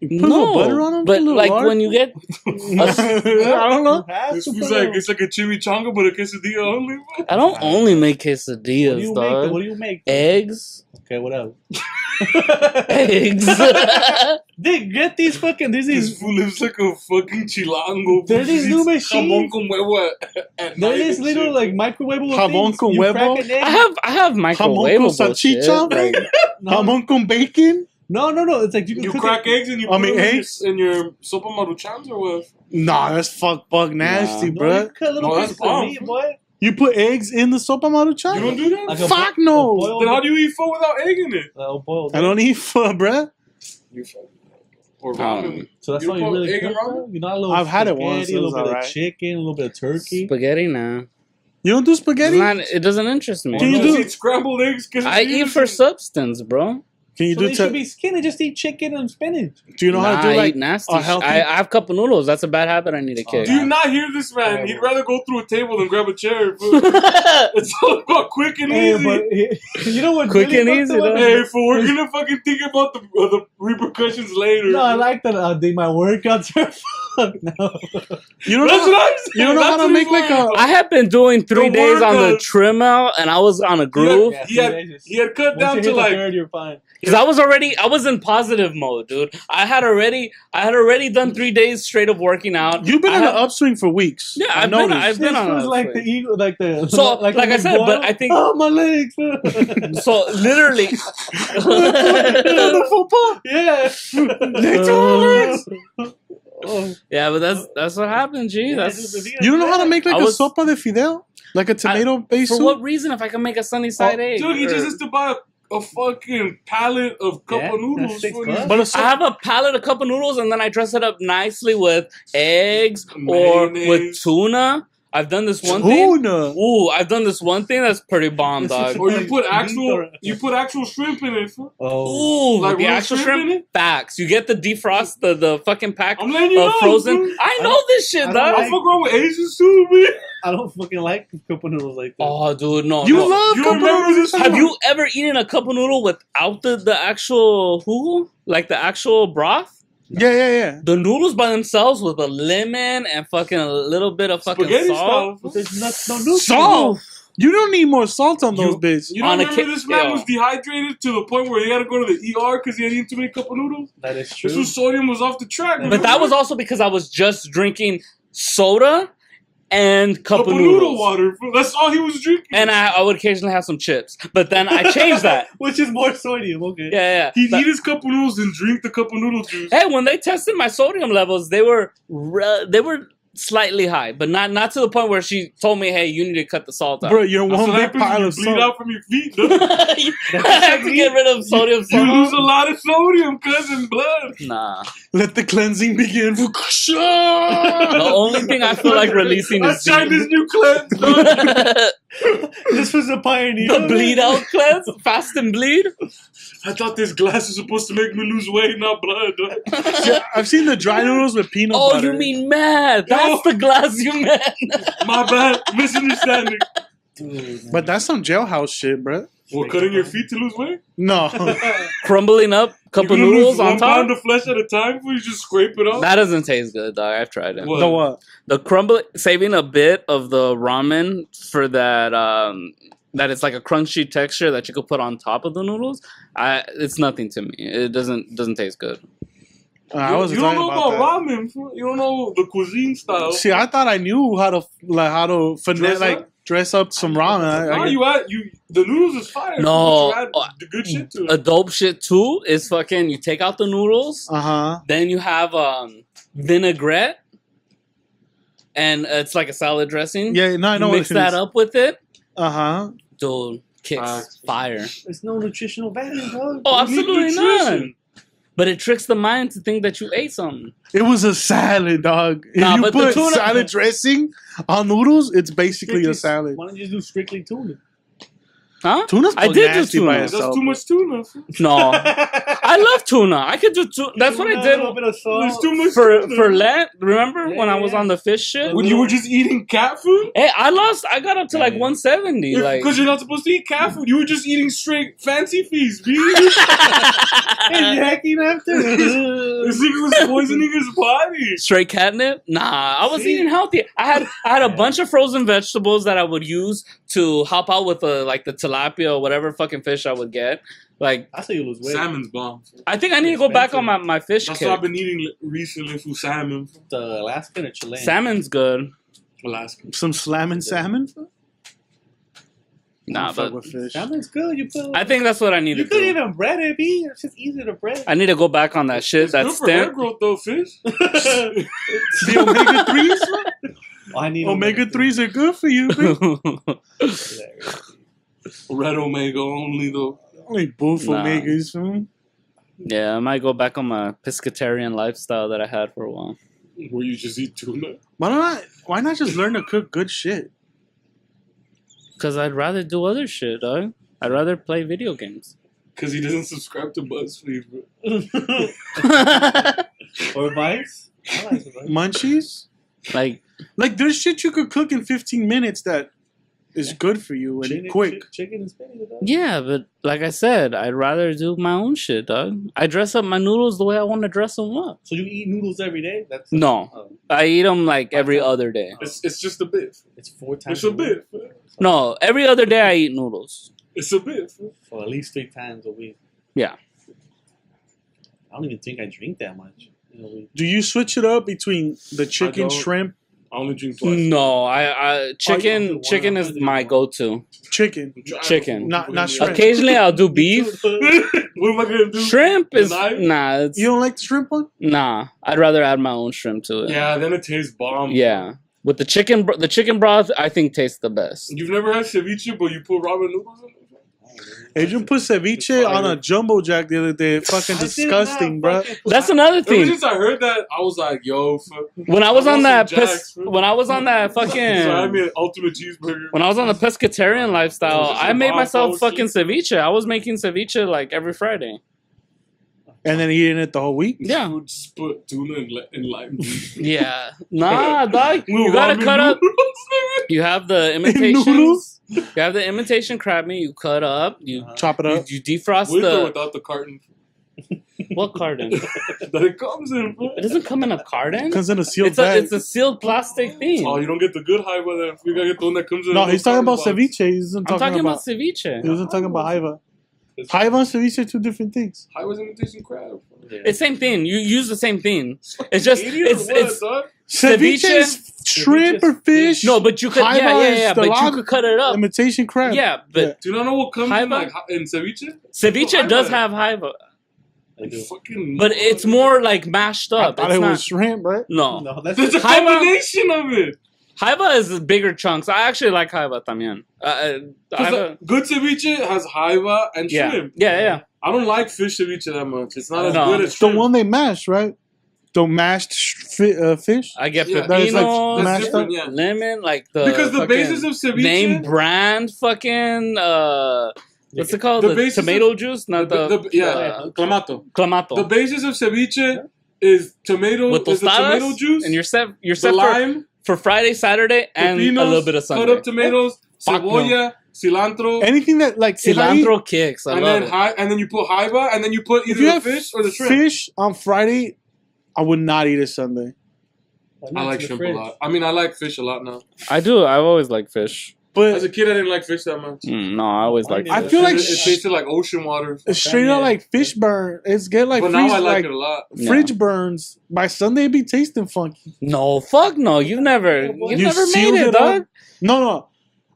You put a little butter on them. but like when you get, I don't know. This feels like it's like a chimichanga, but a quesadilla only. I don't only make What do quesadillas, you dog. make? What do you make? Eggs, Okay, what else? eggs. Dude, get these fucking. There's This these. fool lives like a fucking chilango. There's these new Jamón machines. con huevo at night There's this and little shit. like microwavable Jamón things. con You huevo? crack an egg. I have Jamón microwavable con shit. salchicha, Like, jamón con bacon. No. It's like you can You cook crack it. eggs and you I put mean, them eggs? in your sopa maruchans or what? Nah, that's fuck bug nasty, No, bruh. you cut little No, that's pieces of bomb. meat, boy. You put eggs in the sopa maruchan? You don't do that? Like a Fuck bo- no. a boiled- Then how do you eat pho without egg in it? boiled I don't eat pho, bruh. You fuck. Or ramen. So that's You why you put really egg and cook, ramen? bro? You know, a little I've had it spaghetti, once, it a little was bit alright. of chicken, a little bit of turkey. spaghetti, nah. You don't do It's spaghetti? not, it doesn't interest me. Can you You do- just eat scrambled eggs? I eat for substance, bro. Can you So do they should be skinny. Just eat chicken and spinach. Do you know how to I do like eat nasty. a healthy? I have cup of noodles. That's a bad habit. I need to kick. Do you not hear this man? He'd rather go through a table than grab a chair. Quick It's all about quick and easy. You know what? Quick really and fucked easy, up though. was- Hey, fool, we're gonna fucking think about the repercussions later. No, I like that. My workouts are fuck no. You don't That's know. what I'm saying. You don't know how That's to what make he's like saying. a. I have been doing 3 The days on the workout. trim out, and I was on a groove. Yeah. He had cut Once down you to hit the like third, you're fine. Because I was in positive mode, dude. I had already done 3 days straight of working out. You've been I in have- an upswing for weeks. Yeah, I I've been noticed. This on was that like swing. the eagle, like the. So, like I said, but I think- Oh, my legs. So literally, the football. Yeah. yeah, but that's what happened, G. That's You don't know how to make like I a was- sopa de fideo, like a tomato-based for soup. what reason? If I can make a sunny side egg, dude, he or- just has to buy a fucking pallet of cup Yeah, of noodles. that's $6. for his- But a I sopa, have a pallet, a cup of noodles, and then I dress it up nicely with eggs or Mayonnaise. with tuna. I've done this one thing. tuna. Ooh, I've done this one thing that's pretty bomb, dog. Or you put Like, actual shrimp in it. Fool. Oh. Ooh, Like the real actual shrimp in shrimp. Facts. You get the defrost, the fucking pack I'm letting you of know. frozen. fool. I know this shit, I dog. don't I fuck around with Asians too, man. I don't fucking like cup of noodles like that. Oh, dude, no. You no. love You cup remember noodles? this? Have you ever eaten a cup of noodle without the actual who? Like the actual broth? Yeah. The noodles by themselves with a lemon and fucking a little bit of fucking Spaghetti salt. style. There's no noodles. Salt. You don't need more salt on those bits. You don't On a remember ki- this man yo. was dehydrated to the point where he had to go to the ER because he had eaten too many cup of noodles? That is This true. was sodium was off the track. But that was also because I was just drinking soda and cup of noodle noodles. water. Fool. That's all he was drinking. And I would occasionally have some chips. But then I changed that. Which is more sodium, okay. Yeah. He'd But- eat his cup of noodles and drink the cup of noodle juice. hey, when they tested my sodium levels, they were slightly high, but not to the point where she told me, "Hey, you need to cut the salt out." Bro, you're That's one what big happens when pile you of bleed salt. out from your feet. Though. I have to get rid of sodium. You somehow. lose a lot of sodium, cuz, in blood. Nah. Let the cleansing begin. The only thing I feel like releasing That's is China's new cleanse. dog. This was a pioneer. The bleed out cleanse, fast and bleed. I thought this glass is supposed to make me lose weight, not blood. See, I've seen the dry noodles with peanut Oh, butter. you mean mad? That's the glass you meant. My bad, misunderstanding. But that's some jailhouse shit, bro. What, cutting your feet to lose weight? No. Crumbling up, couple You're gonna noodles lose on 1 top. pound of flesh at a time before you just scrape it off? That doesn't taste good, dog. I've tried it. What? The what? The crumble, saving a bit of the ramen for that. That it's like a crunchy texture that you could put on top of the noodles. It's nothing to me. It doesn't taste good. I wasn't You don't talking know about about that. ramen. Fool. You don't know the cuisine style. See, I thought I knew how to dress up some ramen. The noodles is fire. No. You add the good shit to A it. dope shit too is fucking. You take out the noodles, Uh-huh. then you have vinaigrette, and it's like a salad dressing. Yeah, no, I know You what mix it that is. up with it, Uh-huh. dude. Kicks fire. There's no nutritional value, dog. Oh, You need absolutely nutrition. none. But it tricks the mind to think that you ate something. It was a salad, dog. If Nah, you but the put tuna- salad dressing on noodles, it's basically a salad. Why don't you just do strictly tuna? Huh? Tuna's I did do nasty by tuna. That's itself. too much tuna. Fool. No, I love tuna. I could do tuna. That's what I A did little bit of There's salt. too much for tuna. Lent. Remember when I was Yeah. on the fish shit? When you were just eating cat food? Hey, I got up to like 170. Like, Because you're not supposed to eat cat food. You were just eating straight fancy feast, B. Hey, you hacking after? This nigga was poisoning his body. straight catnip? Nah, I was See? eating healthy. I had a bunch of frozen vegetables that I would use to help out with the tilapia or whatever fucking fish I would get. Like, I say you lose weight. Salmon's bomb. I think I need to go back on my fish That's kick. what I've been eating recently for salmon. The Alaskan or Chilean? Salmon's good. Alaska. Some slamming salmon? Nah, Fuck but with fish. Salmon's good. You put. I think that's what I need you to could do. even bread it, B. It's just easy to bread. I need to go back on that shit. It's That good for hair stem. growth though, fish. The omega 3s? I need Omega 3s are good for you, baby. Red omega only though. Only boof Nah. omegas, man. Yeah, I might go back on my pescatarian lifestyle that I had for a while. Where you just eat tuna. Why not just learn to cook good shit? Because I'd rather do other shit, dog. I'd rather play video games. Because he doesn't subscribe to BuzzFeed, bro. Or Vice. I like the Vice. Munchies? Like, There's shit you could cook in 15 minutes that is good for you and quick. Chicken and spinach. dog. yeah, but like I said, I'd rather do my own shit, dog. I dress up my noodles the way I want to dress them up. So you eat noodles every day? That's No. Oh, I eat them like every other day. It's just a bit. it's 4 times. It's a week. bit. No, every other day I eat noodles. It's a bit. So at least 3 times a week. Yeah. I don't even think I drink that much in a week. Do you switch it up between the chicken, don't. shrimp, I only drink twice. No, I chicken is my go-to. chicken? Chicken. Not shrimp. Occasionally I'll do beef. What am I gonna do? Shrimp is Knife? it's You don't like the shrimp one? nah. I'd rather add my own shrimp to it. Yeah, then it tastes bomb. Yeah. With the chicken broth, I think tastes the best. You've never had ceviche, but you put ramen noodles in it? Adrian put ceviche on a jumbo jack the other day. Fucking I did disgusting, not bro. fucking- That's another Ever thing. since I heard that, I was like, yo, fuck. When I was I on want that some Jacks, bro. when I was on that So I fucking made an ultimate cheeseburger. when I was on the pescatarian lifestyle, Oh, I made myself shit. fucking ceviche. I was making ceviche like every Friday. And then eating it the whole week. Yeah. Food, just put tuna and lime juice. Yeah. Nah, dog. You Little gotta ramen cut up. noodles, nigga. You have the imitation. Noodles? You have the imitation crab meat. You cut up. You Chop it up. you defrost With or the without the carton what carton? that it comes in, bro. It doesn't come in a carton. Comes in a sealed It's bag. a sealed plastic thing. Oh, you don't get the good high by that. You gotta get the one that comes in. No, a he's little talking about carton box. ceviche. He wasn't I'm talking about He ceviche. wasn't talking about haiva. Haiva and ceviche are two different things. High was imitation crab. It's same thing. You use the same thing. It's just Idiot or what, it's dog? Ceviche Ceviche- is shrimp or fish. no, but you could Haiva is the but you log- could cut it up. imitation crab. Yeah, but Do you not know what comes in Haiva? like in ceviche? ceviche Haiva. does have haiva, I do. Fucking. but it's more like mashed I up. thought It's it not. was shrimp, right? No, No, that's There's a Haiva- combination of it. haiva is bigger chunks. I actually like haiva también. 'Cause Haiva, good ceviche has haiva and yeah, shrimp. yeah. I don't like fish ceviche that much. It's not as No. good as The shrimp. one they mash, right? the mashed fish. I get Yeah, that is like pepinos, mashed different, up. yeah. lemon, like the Because the fucking basis of ceviche, name brand fucking what's it called? The The, basis tomato of- juice, not clamato. clamato. The basis of ceviche is tomato With is the tomato tostadas juice and you're set the for, lime, for Friday, Saturday, and pepinos, a little bit of Sunday. cut up tomatoes, Fuck no. cebolla, cilantro, Anything that like if I eat- Cilantro kicks. I and love then it. and then you put jaiba, and then you put if either you the have fish or the shrimp. fish on Friday, I would not eat it Sunday. I like shrimp a lot. I mean, I like fish a lot now. I do. I've always liked fish. As But a kid, I didn't like fish that much. No, I always liked I fish. feel like it tasted like ocean water. it's straight up like fish burn. It's get like But now freeze, I like like it a lot. fridge burns. By Sunday, it be tasting funky. No, fuck no. You've never You never sealed made it, it up? dog. No.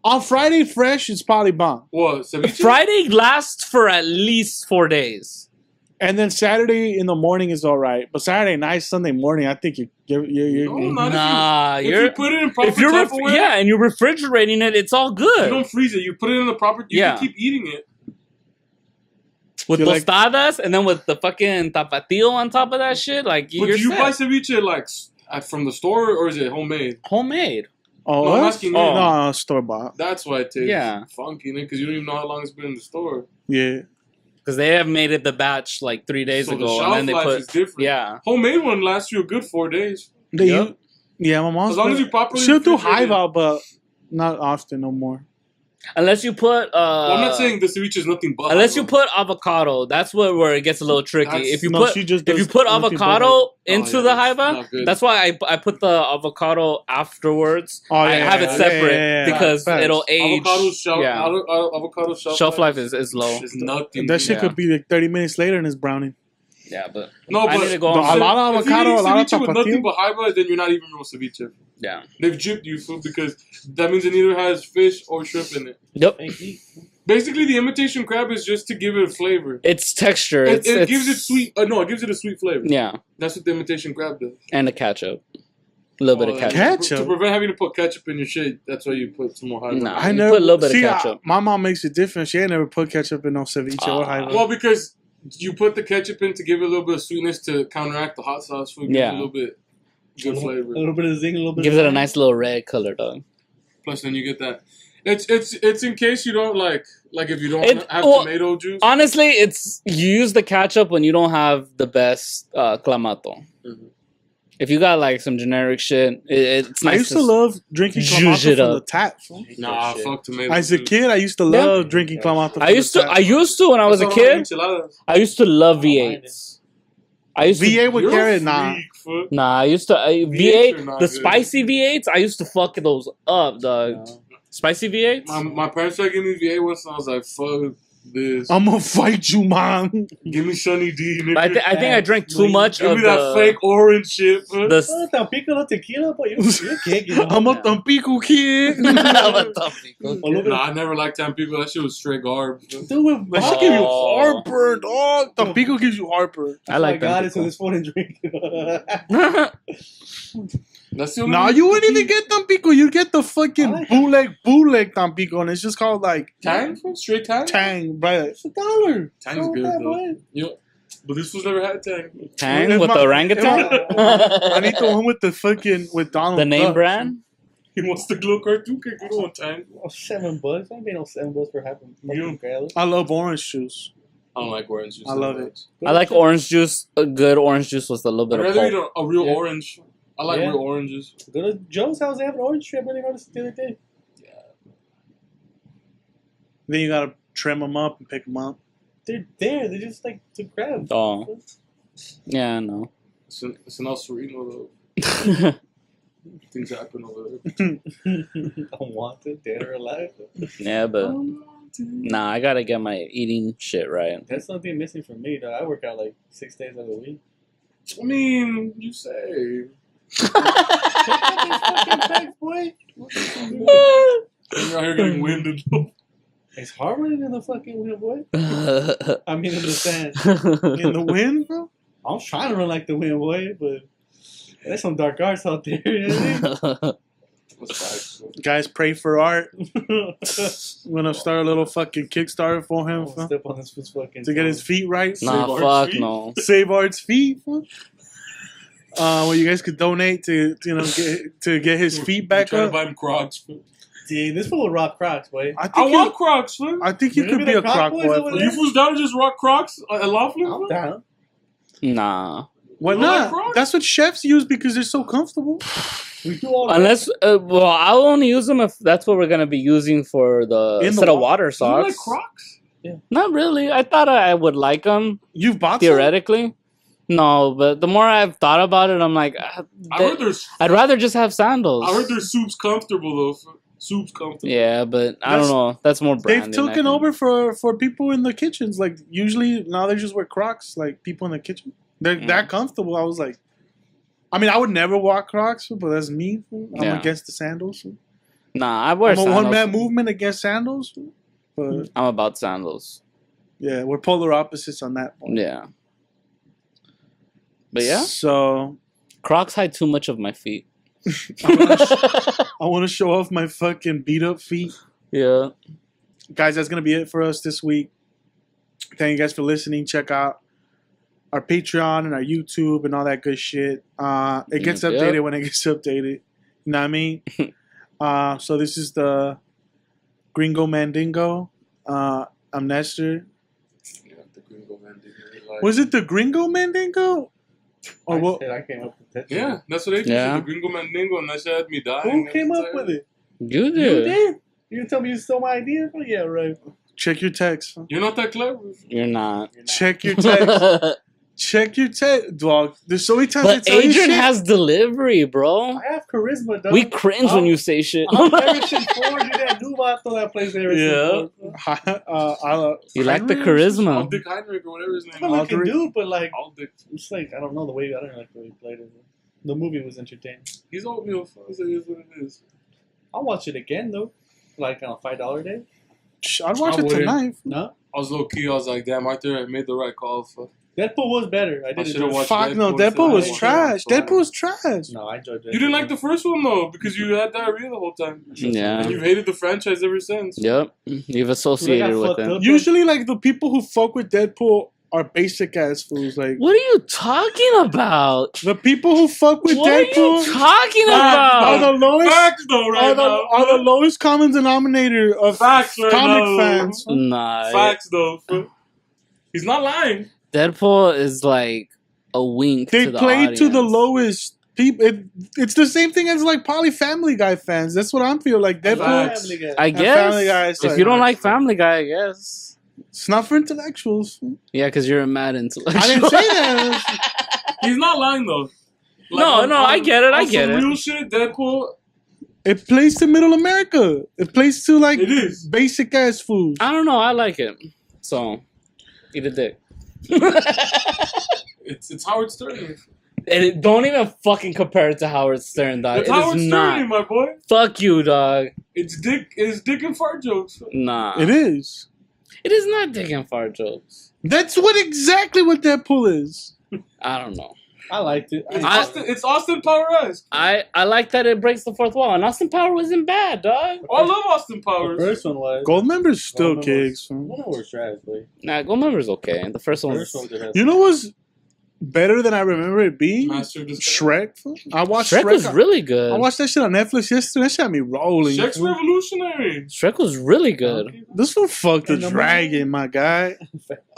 On Friday, fresh, it's probably bomb. What, ceviche? Friday lasts for at least 4 days. And then Saturday in the morning is all right. But Saturday night, Sunday morning, I think you're No, not Nah, if you're you put it in proper if you're Tupperware, yeah, and you're refrigerating it, it's all you good. don't freeze it. You put it in the proper. You Yeah. can keep eating it. With Feel like- tostadas and then with the fucking tapatio on top of that shit, like But you're do you set. buy ceviche like from the store or is it homemade? Homemade. Oh, No, I'm us? asking you. No, store bought. That's why it tastes Yeah. funky, because you don't even know how long it's been in the store. Yeah. Because they have made it the batch like 3 days So the ago, shelf and then they life put is different. yeah. Homemade one lasts you a good 4 days. They Yep. yeah, my mom's As long as you properly she'll do refrigerate hive it. out, but not often no more. Unless you put Well, I'm not saying the ceviche is nothing but. unless you jaiba. put avocado, that's where it gets a little tricky. That's- If you No, put she just if you does put nothing but avocado into yeah, the that's jaiba, not good. that's why I put the avocado afterwards. Oh, I yeah, have it yeah, separate yeah, yeah, because facts. it'll age. Avocado Shelf life is low. is nothing. That shit Yeah. could be like 30 minutes later and it's browning. Yeah, but No, I but need to go No, on. a lot of if you avocado, eat a lot of ceviche with nothing tapatio. but jaiba, then you're not even real ceviche. Yeah. They've gypped you, food, because that means it either has fish or shrimp in it. Yep. Basically, the imitation crab is just to give it a flavor. It's texture. It It's gives it sweet. No, it gives it a sweet flavor. Yeah, That's what the imitation crab does. and the ketchup. A little bit of Oh, ketchup. Ketchup? To prevent having to put ketchup in your shit, that's why you put some more jaiba. Nah. I You never put a little bit of see, ketchup. my mom makes it different. She ain't never put ketchup in no ceviche or Ah. hive. Well, because you put the ketchup in to give it a little bit of sweetness to counteract the hot sauce food. Gives Yeah. it a little bit good flavor. A little bit of zing, a little bit. Gives of it a zing. nice little red color, dog. Plus, then you get that. It's in case you don't like if you don't have well, tomato juice. Honestly, it's you use the ketchup when you don't have the best clamato. Mhm. If you got like some generic shit, it's nice. I used to love drinking zhuzh clamato it from up. the tap. fool. Nah, fuck tomato. As a juice. kid, I used to love drinking clamato. I used to when I was a That's all kid. enchiladas. I used to love V8s. I used to VA with You're a carrot, nah. freak, foot. Nah, I used to V8s V8 are not the good. spicy V8s. I used to fuck those up, dog. Spicy V8s. My parents tried to give me VA once, and I was like, "Fuck this! I'm gonna fight you, mom. Give me Sunny D, nigga. But I think I drank too much Give of me that the fake orange shit, foot." the. Oh, Tampico no tequila, but you can't get I'm a Tampico kid. Nah, I never liked Tampico. That shit was straight garb. foot. Dude, with That shit give you Oh. heartburn, dog. Tampico gives you heartburn. I like got them. it, so this phone and drink. That's the only. Nah, you wouldn't even get Tampico. You get the fucking I like bootleg Tampico, and it's just called like Tang, foot? Straight Tang. Tang, right? It's $1. Tang's good though. Yo, but this was never had Tang. Tang with the orangutan. I need the one with the fucking with Donald. The name Duck. brand. He wants the glow cartoon. Good on Tang. Oh, $7. I ain't paying no $7 for half a You- fucking growler. I love orange juice. I don't like orange juice. I love it. I like orange juice. A good orange juice with a little bit I'd of rather eat pulp. a real Yeah. orange. I like Yeah. real oranges. Go to Joe's house, they have an orange tree. I really noticed the other day. Then you gotta trim them up and pick them up. They're there. They're just like to grab. Oh, yeah, I know. It's an El Sereno though. Things happen over there. Unwanted, dead or alive. Yeah, but nah, I gotta get my eating shit right. That's something missing for me, though. I work out like 6 days out of the week. I mean, you say. Boy. You're out here getting winded. It's harder than the fucking wind, boy. I mean, in the sand. In the wind, bro. I'm trying to run like the wind, boy, but there's some dark arts out there. You know what I mean? Guys, pray for Art. I'm gonna start a little fucking Kickstarter for him I'm gonna step on this fucking to get his feet right. Nah, Save Art's fuck feet. no. Save Art's feet. fool. Where you guys could donate to get his feet back Trying to up. buy him Crocs. Dude, this fool will rock Crocs, boy. I want Crocs, man. I think you Maybe could be the a croc Croc boys boy. over Are there? you fools down to just rock Crocs at Laughlin? I'm down. Nah. Why You don't like not? Crocs? That's what chefs use because they're so comfortable. We do all Unless, well, I'll only use them if that's what we're gonna be using for the In the instead of water. water Do you like socks. Crocs? Not really. I thought I would like them You've bought theoretically. No, but the more I've thought about it, I'm like, I'd rather just have sandals. I heard their soup's comfortable though. Soup's comfortable. Yeah, but I don't That's- know. That's more branding. They've taken I over for people in the kitchens. Like usually now they just wear Crocs. Like people in the kitchen, they're that comfortable. I was like, I mean, I would never walk Crocs, but that's me. I'm Yeah. against the sandals. Nah, I wear I'm a sandals. one-man movement against sandals. But I'm about sandals. yeah, we're polar opposites on that point. Yeah. But yeah, So Crocs hide too much of my feet. I want to show off my fucking beat up feet. Yeah. Guys, that's going to be it for us this week. Thank you guys for listening. Check out our Patreon and our YouTube and all that good shit. It gets Yep. updated when it gets updated. You know what I mean? So this is the Gringo Mandingo. I'm Nestor. Yeah, the Gringo Mandingo. Was it the Gringo Mandingo? Or what? I came up with that. Yeah, that's what they Yeah. said. The Gringo Mandingo, and that shit had me dying. Who came up with it? You You did. did? You tell me you stole my idea? Oh, yeah, right. Check your text. You're not that clever. You're not. Check your text. Check your text, dog. There's so many times I But tell you Adrian shit. has delivery, bro. I have charisma, dog. We cringe when you say shit. I'm Harrison Ford. You that new vato that plays Harrison Yeah. Ford. You like the All charisma. Dick Heinrich or whatever his name I'm is. a looking dude, but like, All Dick. it's like, I don't know the way, I don't like the way he played it. The movie was entertaining. He's oatmeal. So it is what it is. I'll watch it again, though. Like on a $5 day. I'd watch I it wouldn't. tonight. No? I was low key. I was like, damn, Arthur, I made the right call. Fuck. Deadpool was better. I I did should've it. watched Fuck no, Deadpool Deadpool was instead. trash. Yeah. Deadpool was trash. No, I enjoyed Deadpool. You didn't like the first one though because you had diarrhea the whole time. Yeah. And you've hated the franchise ever since. Yep. You've associated with fucked it. up. Usually, like the people who fuck with Deadpool are basic ass fools. Like What are you talking about? the people who fuck with What are you Deadpool talking are about? the lowest. Facts though, right now. Are the lowest common denominator of Facts right comic now. fans. Nah. Facts though. He's not lying. Deadpool is like a wink They to the play to the audience. lowest people. It's the same thing as like probably Family Guy fans. That's what I'm feeling like. Deadpool. Facts. Family Guy. I and guess. Family Guy is If like- you don't like Family Guy, I guess. It's not for intellectuals. Yeah, because you're a mad intellectual. I didn't say that. He's not lying though. No, I get it, I on get some it. real shit, Deadpool. It plays to Middle America. It plays to like It is. basic ass foods. I don't know. I like it. So, eat a dick. It's Howard Stern. Don't even fucking compare it to Howard Stern, dog. It's It Howard is Stern, not. my boy. Fuck you, dog. It's dick and fart jokes. Nah. It is. It is not dick and fart jokes. That's exactly what Deadpool is. I don't know. I liked it. It's Austin Powers. I like that it breaks the fourth wall, and Austin Power wasn't bad, dog. I love Austin The Powers. first one was. Goldmember's still Goldmember kicks. One was trash, boy. Nah, Goldmember's okay. The first one First one was... was You know what's better than I remember it being? Master of Disguise. Shrek. I watched Shrek was really good. I watched that shit on Netflix yesterday. That shit had me rolling. Shrek's revolutionary. Shrek was really good. This one fucked the And the dragon, my guy.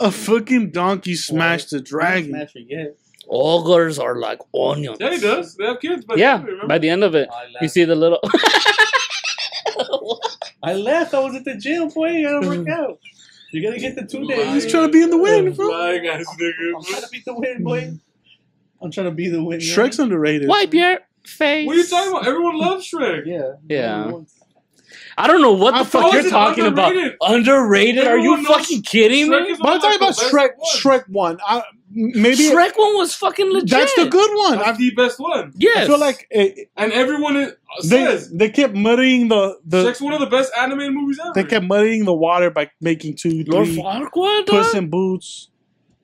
A fucking donkey smashed the dragon. Smash it, yeah. Ogres are like onions. Yeah, he does. They have kids. But Yeah, remember? by the end of it, I you laughed. see the little... I left. I was at the gym, boy. You gotta work out. You gotta get the 2 days. He's trying to be in the win, bro. Lying ass I'm trying nigga. to beat the win, boy. I'm trying to be the win. you know? Shrek's underrated. Wipe your face. What are you talking about? Everyone loves Shrek. Yeah. Yeah. I don't know what the fuck How you're is it talking underrated? about. Underrated? Are you Everyone knows fucking kidding Shrek me? is But I'm talking about the Shrek. best Shrek 1. Maybe Shrek one was fucking legit. that's the good one. That's the best one. Yes. I feel like And everyone says they kept muddying the Shrek's one of the best animated movies ever. they kept muddying the water by making 2, Lord 3 Farquaad, Puss dog? in Boots,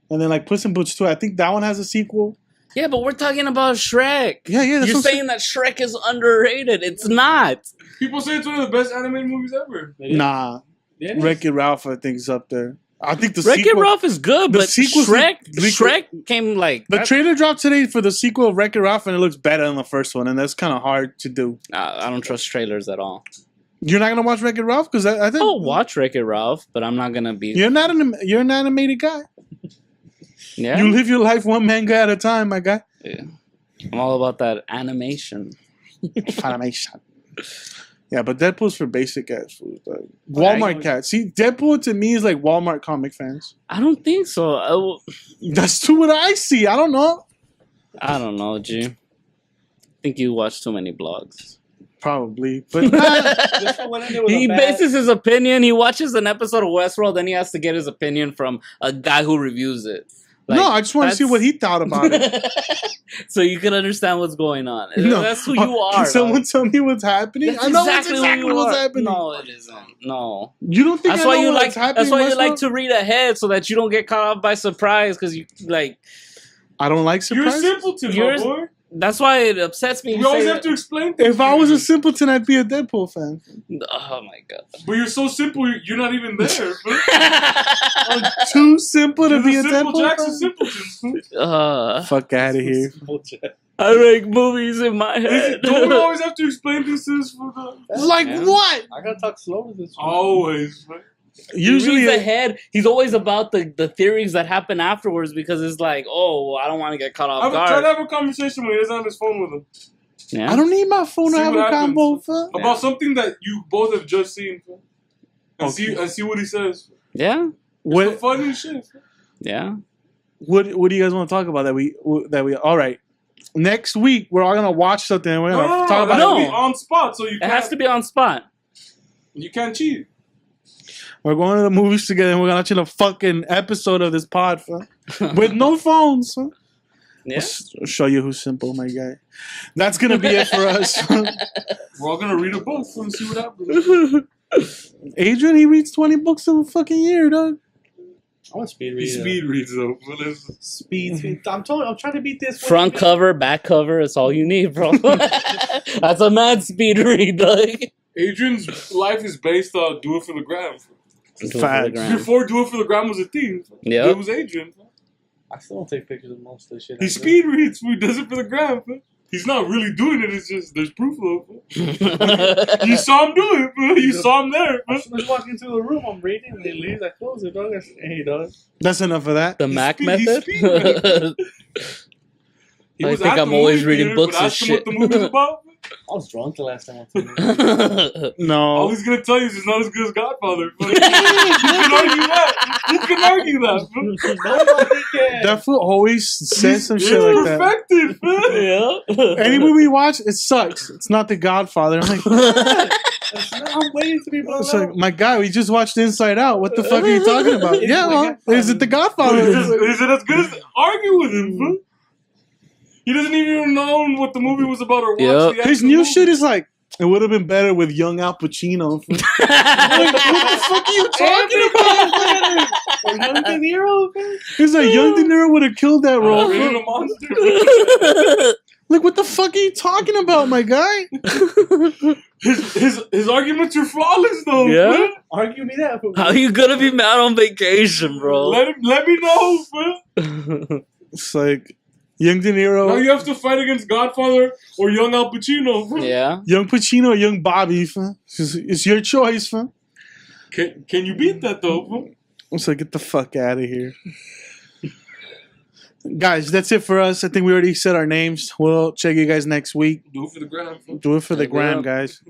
and then like Puss in Boots 2. I think that one has a sequel. Yeah, but we're talking about Shrek. Yeah, that's You're what I'm saying that Shrek is underrated. It's not. People say it's one of the best animated movies ever. Nah, Yeah, it is. Wreck-It Ralph I think is up there. I think the Wreck-It sequel... Ralph is good, the but sequel's Shrek came like... The trailer dropped today for the sequel of Wreck-It Ralph, and it looks better than the first one, and that's kind of hard to do. I don't trust trailers at all. You're not gonna watch Wreck-It Ralph? Because I think... I'll watch Wreck-It Ralph, but I'm not gonna be... You're an animated guy. Yeah? You live your life one manga at a time, my guy. Yeah. I'm all about that animation. Animation. Yeah, but Deadpool's for basic ass food. Like Walmart cats. See, Deadpool to me is like Walmart comic fans. I don't think so. That's what I see. I don't know. I don't know, G. I think you watch too many blogs. Probably. But he bases his opinion. He watches an episode of Westworld, then he has to get his opinion from a guy who reviews it. Like, no, I just want to see what he thought about it. So you can understand what's going on. No. That's who you are. Can someone tell me what's happening? That's I know exactly what's happening. No, it isn't. No. You don't think that's I why know you what's happening? That's why you Westworld? like to read ahead so that you don't get caught off by surprise because you like. I don't like surprises. You're a simpleton, my boy. That's why it upsets me. You always have to explain things. If I was a simpleton, I'd be a Deadpool fan. Oh my god! But you're so simple, you're not even there. I'm too simple to be a simple Deadpool Jackson fan. simpleton. Fuck out of here. I make movies in my head. Don't we always have to explain things to this? Like what? I gotta talk slow with this. Always. Usually ahead. He's always about the theories that happen afterwards because it's like, oh, I don't want to get caught off guard. Try to have a conversation when he's on his phone with him. Yeah. I don't need my phone to See have what a combo. about something that you both have just seen. And Okay. see what he says. Yeah. It's the funny shit. Yeah. What do you guys want to talk about that we all right. Next week we're all gonna watch something and we're gonna talk about it. On spot, so it has to be on spot. You can't cheat. We're going to the movies together and we're gonna watch a fucking episode of this pod, with no phones. Yeah. I'll show you who's simple, my guy. That's gonna be it for us. We're all gonna read a book and see what happens. Adrian, he reads 20 books a fucking year, dog. I want speed read. He speed reads though. Speed. I'm trying to beat this. Front cover, back cover. It's all you need, bro. That's a mad speed read, like. Adrian's life is based on do it for the gram. Facts. Before do it for the gram was a thing. Yeah. It was Adrian. I still don't take pictures of most of the shit. He speed reads. He does it for the gram. He's not really doing it. It's just there's proof of it. You saw him do it. Bro. You saw him there. I was walking into the room. I'm reading. And he leaves. I close it. Dog. Hey, dog. That's enough of that. The Mac method. I think I'm always reading books and shit. What the movie's about? I was drunk the last time I seen it. No. All he's gonna tell you is it's not as good as Godfather. You can argue that. You can argue that. Nobody can. That fool always says some shit like that. Perfected, man. Any movie you watch, it sucks. It's not The Godfather. I'm like, I'm waiting to be blown it's up. like, my guy, we just watched Inside Out. What the fuck are you talking about? Yeah, well, is it The Godfather? Is it as good as argue with him? Bro? He doesn't even know what the movie was about or watch the His new shit is like, it would have been better with young Al Pacino. Like, what the fuck are you talking about? Young De Niro? He's like, young De Niro would have killed that role. Rated a monster. Like, what the fuck are you talking about, my guy? His arguments are flawless, though. Yeah? Man. Argue me that. How you gonna be mad on vacation, bro? Let me know, man. It's like, young De Niro. Now you have to fight against Godfather or young Al Pacino. Bro. Yeah. Young Pacino or young Bobby, fam. It's your choice, fam. Can you beat that, though, bro? It's like, get the fuck out of here. Guys, that's it for us. I think we already said our names. We'll check you guys next week. Do it for the gram. Do it for the gram, guys.